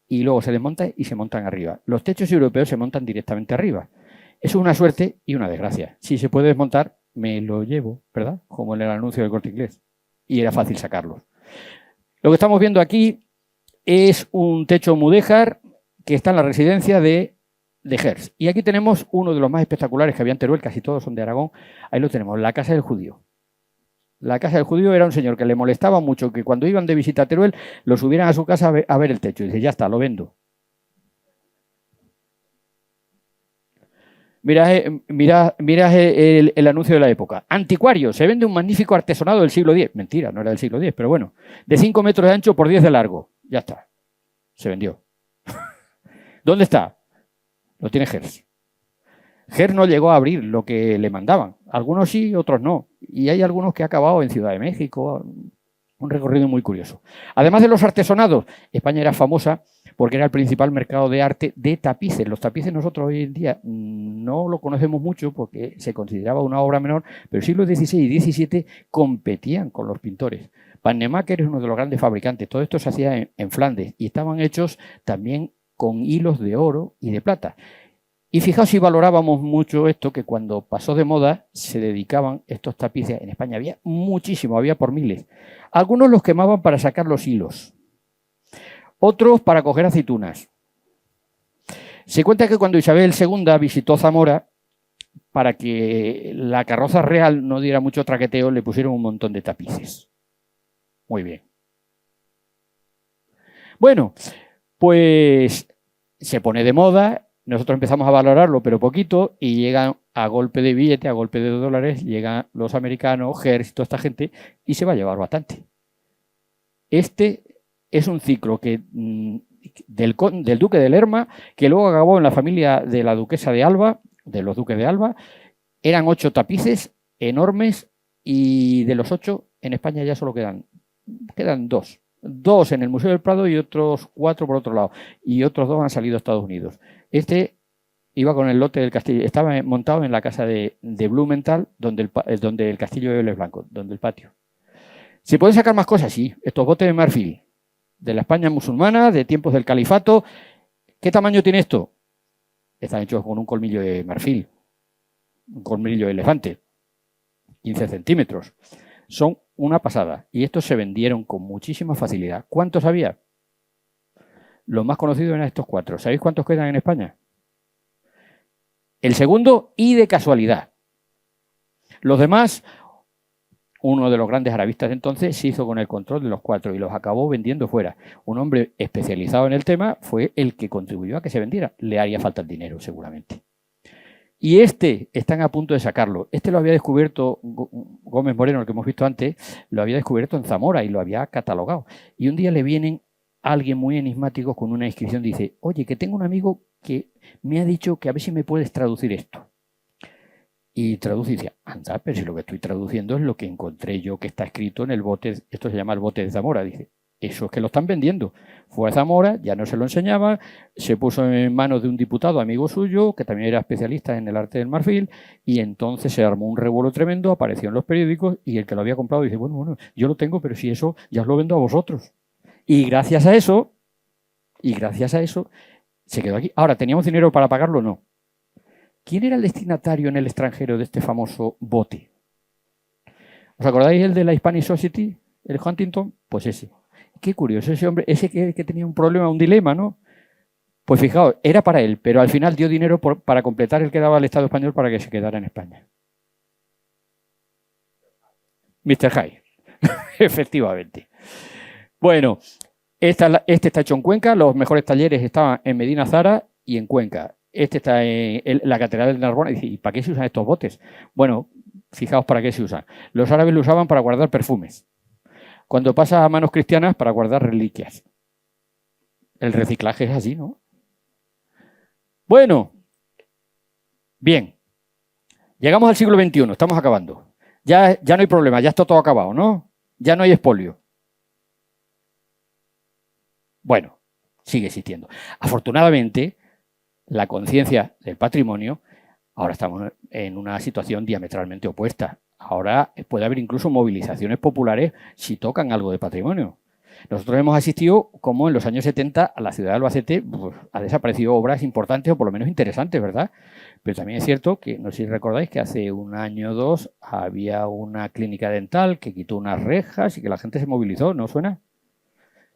y luego se desmontan y se montan arriba. Los techos europeos se montan directamente arriba. Eso es una suerte y una desgracia. Si se puede desmontar, me lo llevo, ¿verdad? Como en el anuncio del Corte Inglés. Y era fácil sacarlos. Lo que estamos viendo aquí es un techo mudéjar que está en la residencia de Gers. Y aquí tenemos uno de los más espectaculares que había en Teruel, casi todos son de Aragón. Ahí lo tenemos, la Casa del Judío. La Casa del Judío era un señor que le molestaba mucho que cuando iban de visita a Teruel lo subieran a su casa a ver el techo. Y dice, ya está, lo vendo. Mirad el anuncio de la época. Anticuario, se vende un magnífico artesonado del siglo X. Mentira, no era del siglo X, pero bueno. De 5 metros de ancho por 10 de largo. Ya está. Se vendió. ¿Dónde está? Lo tiene Gers. Gers no llegó a abrir lo que le mandaban. Algunos sí, otros no. Y hay algunos que ha acabado en Ciudad de México. Un recorrido muy curioso. Además de los artesonados, España era famosa porque era el principal mercado de arte de tapices. Los tapices nosotros hoy en día no lo conocemos mucho porque se consideraba una obra menor, pero el siglo XVI y XVII competían con los pintores. Pannemáker es uno de los grandes fabricantes. Todo esto se hacía en Flandes y estaban hechos también con hilos de oro y de plata. Y fijaos si valorábamos mucho esto, que cuando pasó de moda se dedicaban estos tapices. En España había muchísimo, había por miles. Algunos los quemaban para sacar los hilos. Otros para coger aceitunas. Se cuenta que cuando Isabel II visitó Zamora, para que la carroza real no diera mucho traqueteo, le pusieron un montón de tapices. Muy bien. Bueno, pues se pone de moda. Nosotros empezamos a valorarlo, pero poquito, y llegan a golpe de billete, a golpe de dólares, llegan los americanos, Gers y toda esta gente, y se va a llevar bastante. Este es un ciclo que del duque de Lerma, que luego acabó en la familia de la duquesa de Alba, de los duques de Alba. Eran 8 tapices enormes y de los 8 en España ya solo quedan 2. 2 en el Museo del Prado y otros 4 por otro lado. Y otros 2 han salido a Estados Unidos. Este iba con el lote del castillo. Estaba montado en la casa de Blumenthal, donde el castillo de Vélez Blanco, donde el patio. ¿Se pueden sacar más cosas? Sí. Estos botes de marfil, de la España musulmana, de tiempos del califato. ¿Qué tamaño tiene esto? Están hechos con un colmillo de marfil, un colmillo de elefante, 15 centímetros. Son una pasada. Y estos se vendieron con muchísima facilidad. ¿Cuántos había? Los más conocidos eran estos 4. ¿Sabéis cuántos quedan en España? El segundo, y de casualidad. Los demás, uno de los grandes arabistas de entonces se hizo con el control de los 4 y los acabó vendiendo fuera. Un hombre especializado en el tema fue el que contribuyó a que se vendiera. Le haría falta el dinero, seguramente. Y están a punto de sacarlo. Lo había descubierto Gómez Moreno, el que hemos visto antes, lo había descubierto en Zamora y lo había catalogado. Y un día le vienen alguien muy enigmático con una inscripción, dice, oye, que tengo un amigo que me ha dicho que a ver si me puedes traducir esto. Y traduce y dice, anda, pero si lo que estoy traduciendo es lo que encontré yo que está escrito en el bote, esto se llama el bote de Zamora, dice. Eso es que lo están vendiendo. Fue a Zamora, ya no se lo enseñaba, se puso en manos de un diputado amigo suyo, que también era especialista en el arte del marfil, y entonces se armó un revuelo tremendo, apareció en los periódicos, y el que lo había comprado dice, bueno, yo lo tengo, pero si eso ya os lo vendo a vosotros. Y gracias a eso, se quedó aquí. Ahora, ¿teníamos dinero para pagarlo o no? ¿Quién era el destinatario en el extranjero de este famoso bote? ¿Os acordáis el de la Hispanic Society, el Huntington? Pues ese. Qué curioso, ese hombre, ese que tenía un problema, un dilema, ¿no? Pues fijaos, era para él, pero al final dio dinero para completar el que daba al Estado español para que se quedara en España. Mr. Hyde, efectivamente. Bueno, este está hecho en Cuenca, los mejores talleres estaban en Medina Zara y en Cuenca. Este está en la Catedral de Narbona. ¿Y para qué se usan estos botes? Bueno, fijaos para qué se usan. Los árabes lo usaban para guardar perfumes. Cuando pasa a manos cristianas, para guardar reliquias. El reciclaje es así, ¿no? Bueno, bien. Llegamos al siglo XXI, estamos acabando. Ya no hay problema, ya está todo acabado, ¿no? Ya no hay expolio. Bueno, sigue existiendo. Afortunadamente, la conciencia del patrimonio, ahora estamos en una situación diametralmente opuesta. Ahora puede haber incluso movilizaciones populares si tocan algo de patrimonio. Nosotros hemos asistido, como en los años 70, a la ciudad de Albacete, pues, ha desaparecido obras importantes o por lo menos interesantes, ¿verdad? Pero también es cierto que, no sé si recordáis, que hace un año o 2 había una clínica dental que quitó unas rejas y que la gente se movilizó, ¿no suena?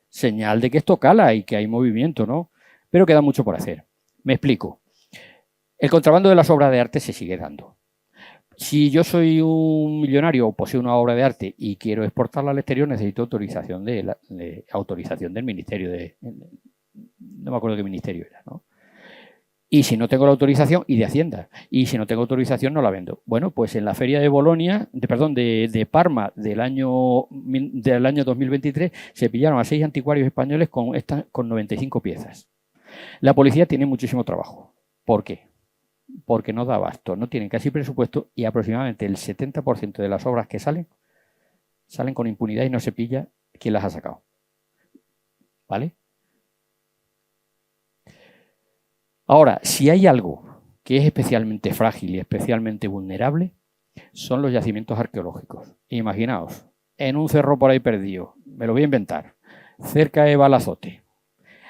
Señal de que esto cala y que hay movimiento, ¿no? Pero queda mucho por hacer. Me explico. El contrabando de las obras de arte se sigue dando. Si yo soy un millonario o poseo una obra de arte y quiero exportarla al exterior, necesito autorización del Ministerio de... No me acuerdo qué ministerio era, ¿no? Y si no tengo la autorización, y de Hacienda. Y si no tengo autorización, no la vendo. Bueno, pues en la feria de Bolonia, de Parma del año 2023, se pillaron a 6 anticuarios españoles con 95 piezas. La policía tiene muchísimo trabajo. ¿Por qué? Porque no da abasto, no tienen casi presupuesto y aproximadamente el 70% de las obras que salen con impunidad y no se pilla quién las ha sacado. ¿Vale? Ahora, si hay algo que es especialmente frágil y especialmente vulnerable, son los yacimientos arqueológicos. Imaginaos, en un cerro por ahí perdido, me lo voy a inventar, cerca de Balazote,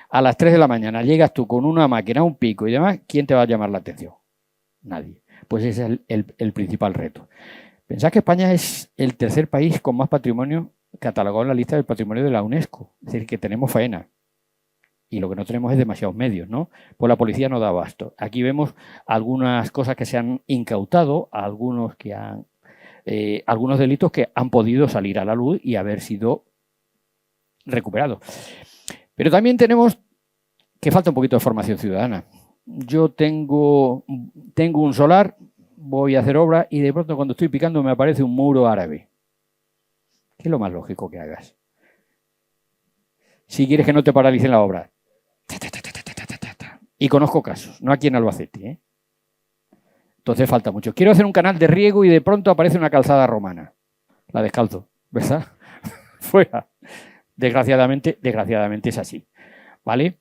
a las 3 de la mañana llegas tú con una máquina, un pico y demás, ¿quién te va a llamar la atención? Nadie. Pues ese es el principal reto. Pensad que España es el tercer país con más patrimonio catalogado en la lista del patrimonio de la UNESCO. Es decir, que tenemos faena. Y lo que no tenemos es demasiados medios, ¿no? Pues la policía no da abasto. Aquí vemos algunas cosas que se han incautado, algunos delitos que han podido salir a la luz y haber sido recuperados. Pero también tenemos que falta un poquito de formación ciudadana. Yo tengo un solar, voy a hacer obra y de pronto cuando estoy picando me aparece un muro árabe. ¿Qué es lo más lógico que hagas? Si quieres que no te paralicen la obra, Y conozco casos, no aquí en Albacete, ¿eh? Entonces falta mucho. Quiero hacer un canal de riego y de pronto aparece una calzada romana. La descalzo, ¿verdad? Fuera. Desgraciadamente es así, ¿vale?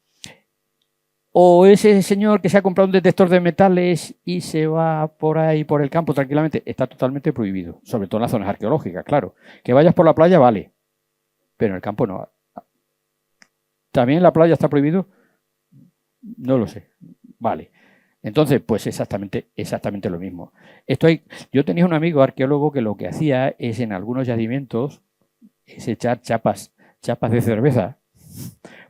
O ese señor que se ha comprado un detector de metales y se va por ahí, por el campo tranquilamente, está totalmente prohibido, sobre todo en las zonas arqueológicas, claro. Que vayas por la playa, vale, pero en el campo no. ¿También en la playa está prohibido? No lo sé, vale. Entonces, pues exactamente lo mismo. Yo tenía un amigo arqueólogo que lo que hacía es en algunos yacimientos es echar chapas de cerveza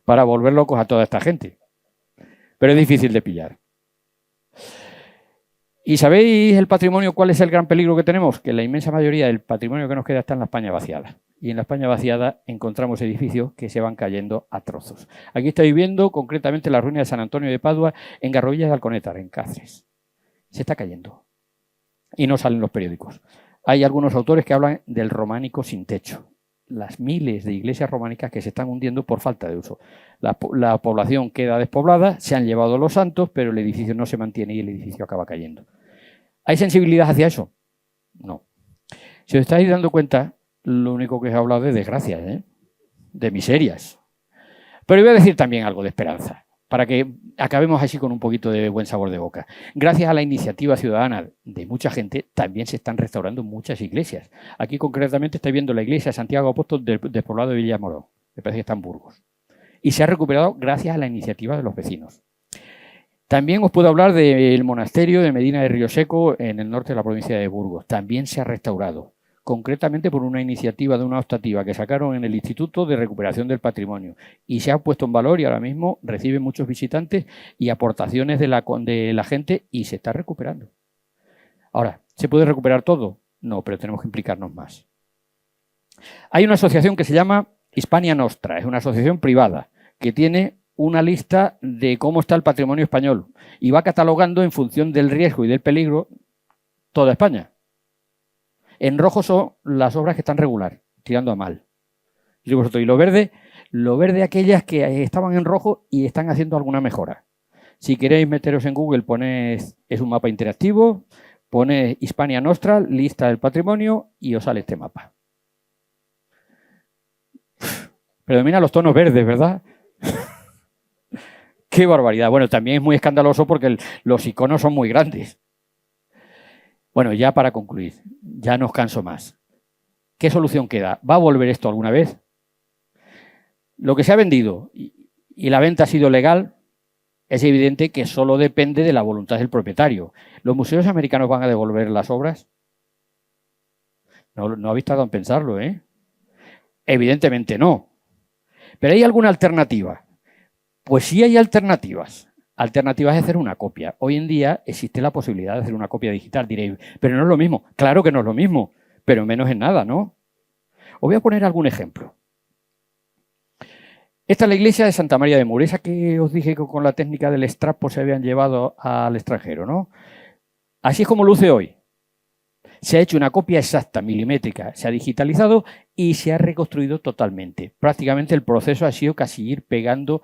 para volver locos a toda esta gente. Pero es difícil de pillar. ¿Y sabéis el patrimonio cuál es el gran peligro que tenemos? Que la inmensa mayoría del patrimonio que nos queda está en la España vaciada. Y en la España vaciada encontramos edificios que se van cayendo a trozos. Aquí estáis viendo concretamente la ruina de San Antonio de Padua en Garrovillas de Alconétar, en Cáceres. Se está cayendo. Y no salen los periódicos. Hay algunos autores que hablan del románico sin techo. Las miles de iglesias románicas que se están hundiendo por falta de uso. La población queda despoblada, se han llevado los santos, pero el edificio no se mantiene y el edificio acaba cayendo. ¿Hay sensibilidad hacia eso? No. Si os estáis dando cuenta, lo único que os he hablado es de desgracias, de miserias. Pero voy a decir también algo de esperanza, para que acabemos así con un poquito de buen sabor de boca. Gracias a la iniciativa ciudadana de mucha gente, también se están restaurando muchas iglesias. Aquí concretamente estáis viendo la iglesia de Santiago Apóstol del poblado de Villamorón, me parece que está en Burgos. Y se ha recuperado gracias a la iniciativa de los vecinos. También os puedo hablar del monasterio de Medina de Río Seco en el norte de la provincia de Burgos. También se ha restaurado, concretamente por una iniciativa de una optativa que sacaron en el Instituto de Recuperación del Patrimonio. Y se ha puesto en valor y ahora mismo recibe muchos visitantes y aportaciones de la gente y se está recuperando. Ahora, ¿se puede recuperar todo? No, pero tenemos que implicarnos más. Hay una asociación que se llama Hispania Nostra, es una asociación privada que tiene una lista de cómo está el patrimonio español y va catalogando en función del riesgo y del peligro toda España. En rojo son las obras que están regular, tirando a mal. Y lo verde aquellas que estaban en rojo y están haciendo alguna mejora. Si queréis meteros en Google, es un mapa interactivo, ponéis Hispania Nostra, lista del patrimonio y os sale este mapa. Predomina los tonos verdes, ¿verdad? ¡Qué barbaridad! Bueno, también es muy escandaloso porque los iconos son muy grandes. Bueno, ya para concluir, ya no os canso más. ¿Qué solución queda? ¿Va a volver esto alguna vez? Lo que se ha vendido y la venta ha sido legal, es evidente que solo depende de la voluntad del propietario. ¿Los museos americanos van a devolver las obras? No habéis tardado en pensarlo, ¿eh? Evidentemente no. ¿Pero hay alguna alternativa? Pues sí hay alternativas. Alternativas de hacer una copia. Hoy en día existe la posibilidad de hacer una copia digital. Diréis, pero no es lo mismo. Claro que no es lo mismo, pero menos en nada, ¿no? Os voy a poner algún ejemplo. Esta es la iglesia de Santa María de Muro, esa que os dije que con la técnica del estrapo se habían llevado al extranjero, ¿no? Así es como luce hoy. Se ha hecho una copia exacta, milimétrica, se ha digitalizado y se ha reconstruido totalmente. Prácticamente el proceso ha sido casi ir pegando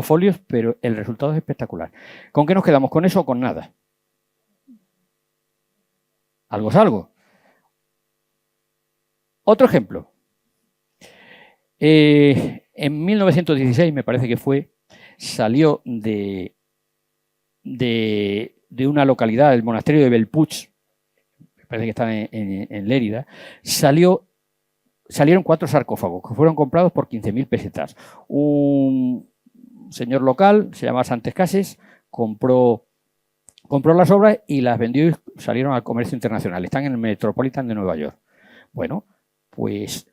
folios, pero el resultado es espectacular. ¿Con qué nos quedamos? ¿Con eso o con nada? Algo es algo. Otro ejemplo. En 1916, me parece que fue, salió de una localidad, el monasterio de Belpuig, me parece que está en Lérida, salieron 4 sarcófagos que fueron comprados por 15.000 pesetas. Un señor local, se llama Santes Cases, compró las obras y las vendió y salieron al comercio internacional. Están en el Metropolitan de Nueva York. Bueno, pues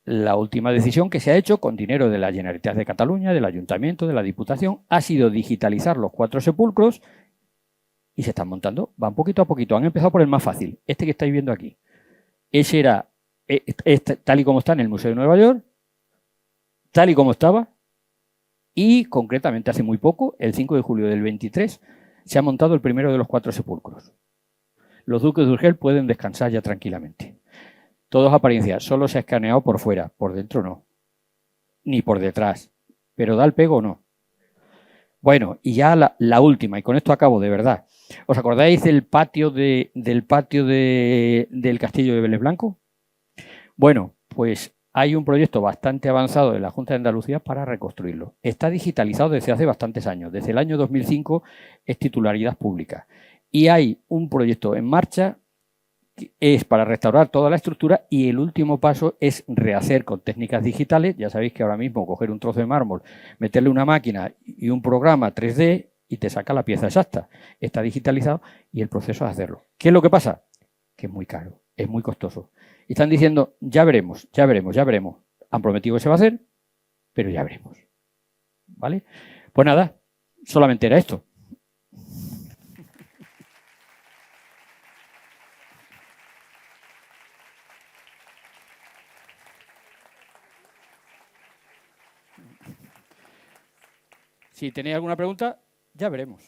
la última decisión que se ha hecho con dinero de la Generalitat de Cataluña, del Ayuntamiento, de la Diputación, ha sido digitalizar los 4 sepulcros y se están montando, van poquito a poquito. Han empezado por el más fácil, este que estáis viendo aquí. Ese era tal y como está en el Museo de Nueva York, tal y como estaba, y concretamente hace muy poco, el 5 de julio del 23, se ha montado el primero de los 4 sepulcros. Los duques de Urgel pueden descansar ya tranquilamente. Todos apariencia, solo se ha escaneado por fuera, por dentro no, ni por detrás, pero da el pego o no. Bueno, y ya la última, y con esto acabo de verdad. ¿Os acordáis del patio del castillo de Vélez Blanco? Bueno, pues hay un proyecto bastante avanzado de la Junta de Andalucía para reconstruirlo. Está digitalizado desde hace bastantes años. Desde el año 2005 es titularidad pública. Y hay un proyecto en marcha que es para restaurar toda la estructura y el último paso es rehacer con técnicas digitales. Ya sabéis que ahora mismo coger un trozo de mármol, meterle una máquina y un programa 3D y te saca la pieza exacta. Está digitalizado y el proceso es hacerlo. ¿Qué es lo que pasa? Que es muy caro, es muy costoso. Y están diciendo, ya veremos, ya veremos, ya veremos. Han prometido que se va a hacer, pero ya veremos. ¿Vale? Pues nada, solamente era esto. Si tenéis alguna pregunta, ya veremos.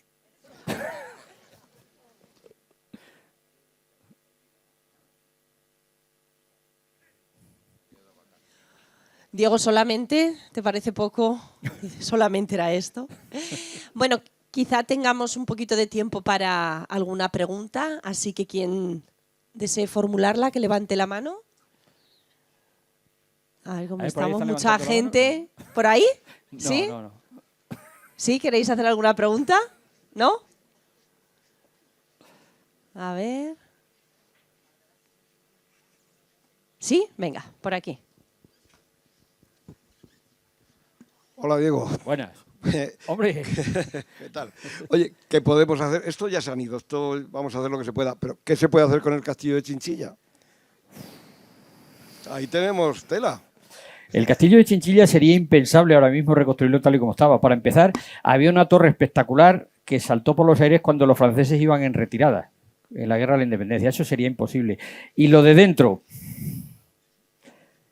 Diego, solamente, ¿te parece poco? Solamente era esto. Bueno, quizá tengamos un poquito de tiempo para alguna pregunta, así que quien desee formularla, que levante la mano. A ver cómo estamos, mucha gente. ¿Por ahí? No, ¿Sí? no. ¿Sí? ¿Queréis hacer alguna pregunta? ¿No? A ver. ¿Sí? Venga, por aquí. Hola, Diego. Buenas. Hombre. ¿Qué tal? Oye, ¿qué podemos hacer? Esto ya se han ido, esto vamos a hacer lo que se pueda, pero ¿qué se puede hacer con el castillo de Chinchilla? Ahí tenemos tela. El castillo de Chinchilla sería impensable ahora mismo reconstruirlo tal y como estaba. Para empezar, había una torre espectacular que saltó por los aires cuando los franceses iban en retirada, en la guerra de la independencia. Eso sería imposible. Y lo de dentro,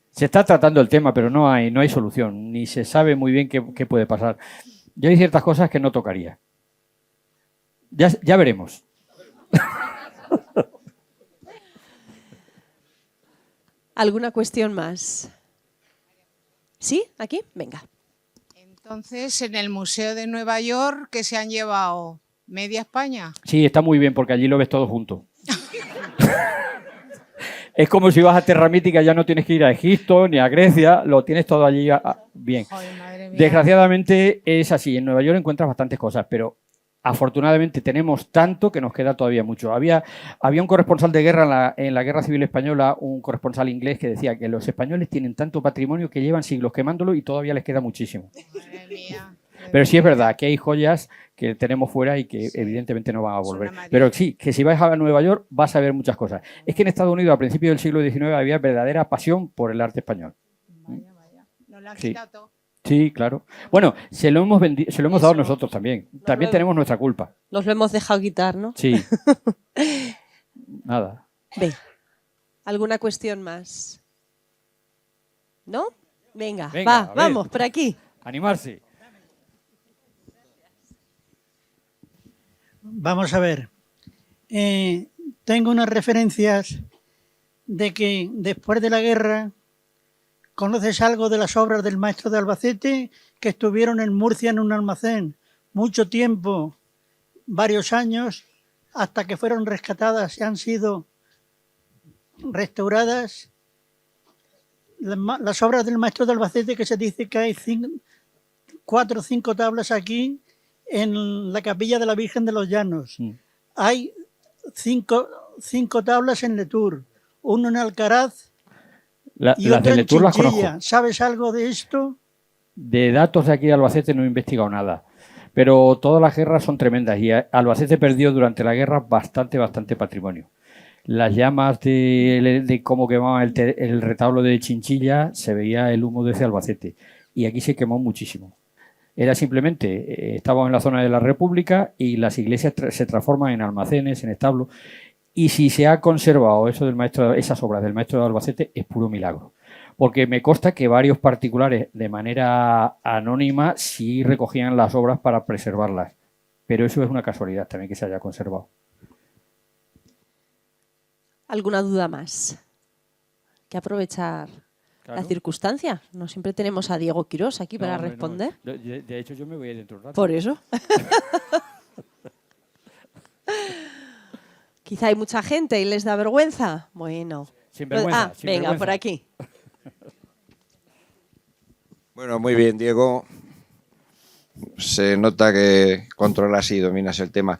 se está tratando el tema, pero no hay solución, ni se sabe muy bien qué puede pasar. Yo hay ciertas cosas que no tocaría. Ya veremos. ¿Alguna cuestión más? ¿Sí? ¿Aquí? Venga. Entonces, en el Museo de Nueva York, ¿qué se han llevado? ¿Media España? Sí, está muy bien, porque allí lo ves todo junto. Es como si vas a Terra Mítica, ya no tienes que ir a Egipto ni a Grecia, lo tienes todo allí bien. Joder, madre mía. Desgraciadamente es así, en Nueva York encuentras bastantes cosas, pero afortunadamente tenemos tanto que nos queda todavía mucho. Había un corresponsal de guerra en la Guerra Civil Española, un corresponsal inglés que decía que los españoles tienen tanto patrimonio que llevan siglos quemándolo y todavía les queda muchísimo. Madre mía. Pero sí es verdad que hay joyas que tenemos fuera y que evidentemente no van a volver. Pero sí, que si vais a Nueva York vas a ver muchas cosas. Es que en Estados Unidos a principios del siglo XIX había verdadera pasión por el arte español. Vaya, vaya. Nos lo han Sí. quitado todo. Sí, claro. Bueno, se lo hemos dado nosotros también. También tenemos nuestra culpa. Nos lo hemos dejado quitar, ¿no? Sí. Nada. Ve. ¿Alguna cuestión más? ¿No? Venga, Venga, a ver. vamos, por aquí. Animarse. Vamos a ver. Tengo unas referencias de que después de la guerra, ¿conoces algo de las obras del maestro de Albacete que estuvieron en Murcia en un almacén mucho tiempo, varios años, hasta que fueron rescatadas y han sido restauradas? Las obras del maestro de Albacete, que se dice que hay 4 o 5 tablas aquí en la capilla de la Virgen de los Llanos. Hay 5 tablas en Letur, uno en Alcaraz y Las otro de en Letur las Chinchilla. conozco. ¿Sabes algo de esto? De datos de aquí de Albacete no he investigado nada. Pero todas las guerras son tremendas y Albacete perdió durante la guerra bastante patrimonio. Las llamas de cómo quemaban el retablo de Chinchilla, se veía el humo desde Albacete. Y aquí se quemó muchísimo. Era simplemente, estábamos en la zona de la República y las iglesias se transforman en almacenes, en establos. Y si se ha conservado esas obras del maestro de Albacete, es puro milagro. Porque me consta que varios particulares, de manera anónima, sí recogían las obras para preservarlas. Pero eso es una casualidad también que se haya conservado. ¿Alguna duda más? Que aprovechar. Claro. la circunstancia. No siempre tenemos a Diego Quirós aquí para No, hombre, no. responder. De hecho, yo me voy a ir dentro de un rato. Por eso. Quizá hay mucha gente y les da vergüenza. Bueno. Sin vergüenza, Ah, sin venga, vergüenza. por aquí. Bueno, muy bien, Diego. Se nota que controlas y dominas el tema.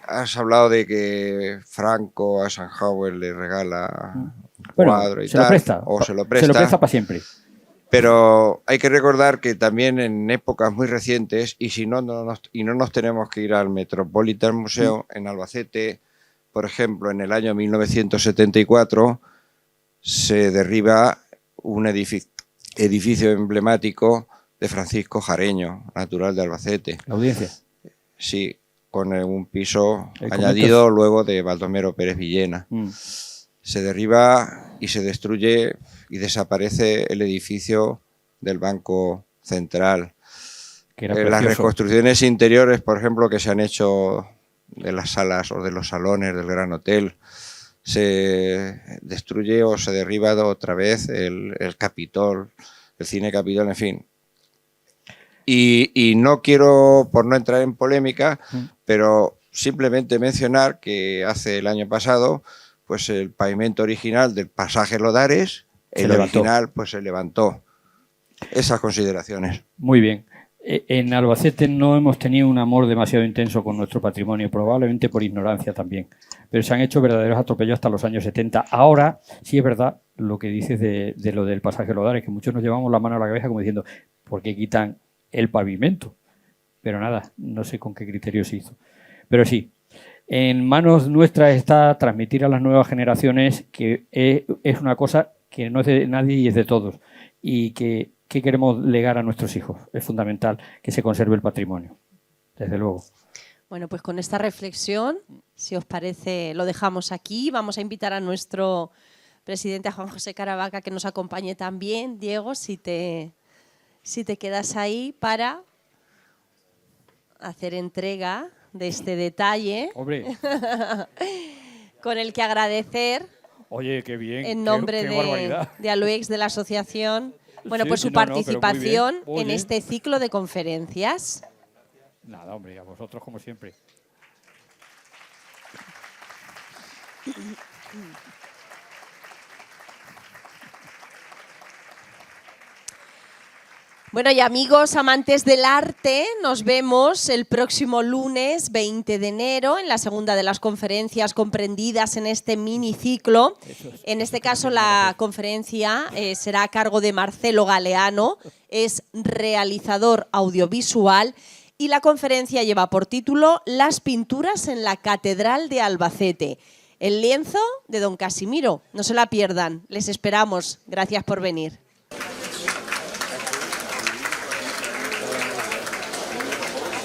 Has hablado de que Franco a Eisenhower le regala un Bueno, cuadro y se tal, lo presta. o se lo Se presta. lo presta para siempre. Pero hay que recordar que también en épocas muy recientes, y si no, no nos tenemos que ir al Metropolitan Museum en Albacete, por ejemplo, en el año 1974 se derriba un edificio emblemático de Francisco Jareño, natural de Albacete. La audiencia. Sí, con un piso El añadido convento. luego de Baldomero Pérez Villena. Mm. Se derriba y se destruye y desaparece el edificio del Banco Central. Que era Las precioso. reconstrucciones interiores, por ejemplo, que se han hecho de las salas o de los salones del Gran Hotel, se destruye o se derriba otra vez el Capitol, el Cine Capitol, en fin. Y no quiero, por no entrar en polémica, pero simplemente mencionar que hace el año pasado, pues el pavimento original del pasaje Lodares, Se el levantó. original, pues se levantó. Esas consideraciones. Muy bien. En Albacete no hemos tenido un amor demasiado intenso con nuestro patrimonio, probablemente por ignorancia también. Pero se han hecho verdaderos atropellos hasta los años 70. Ahora sí es verdad lo que dices de lo del pasaje Lodares, que muchos nos llevamos la mano a la cabeza como diciendo, ¿por qué quitan el pavimento? Pero nada, no sé con qué criterio se hizo. Pero sí, en manos nuestras está transmitir a las nuevas generaciones que es una cosa que no es de nadie y es de todos. Y que queremos legar a nuestros hijos. Es fundamental que se conserve el patrimonio, desde luego. Bueno, pues con esta reflexión, si os parece, lo dejamos aquí. Vamos a invitar a nuestro presidente, a Juan José Caravaca, que nos acompañe también. Diego, si te quedas ahí para hacer entrega de este detalle, Hombre, con el que agradecer oye, qué bien. en nombre qué barbaridad. de Aluex, de la asociación, bueno, Sí, pues sí, su no, no, pero muy participación bien. Oye. en este ciclo de conferencias. Nada, hombre, a vosotros como siempre. Bueno, y amigos amantes del arte, nos vemos el próximo lunes 20 de enero en la segunda de las conferencias comprendidas en este miniciclo. En este caso, la conferencia será a cargo de Marcelo Galeano, es realizador audiovisual, y la conferencia lleva por título Las pinturas en la Catedral de Albacete. El lienzo de don Casimiro. No se la pierdan. Les esperamos. Gracias por venir.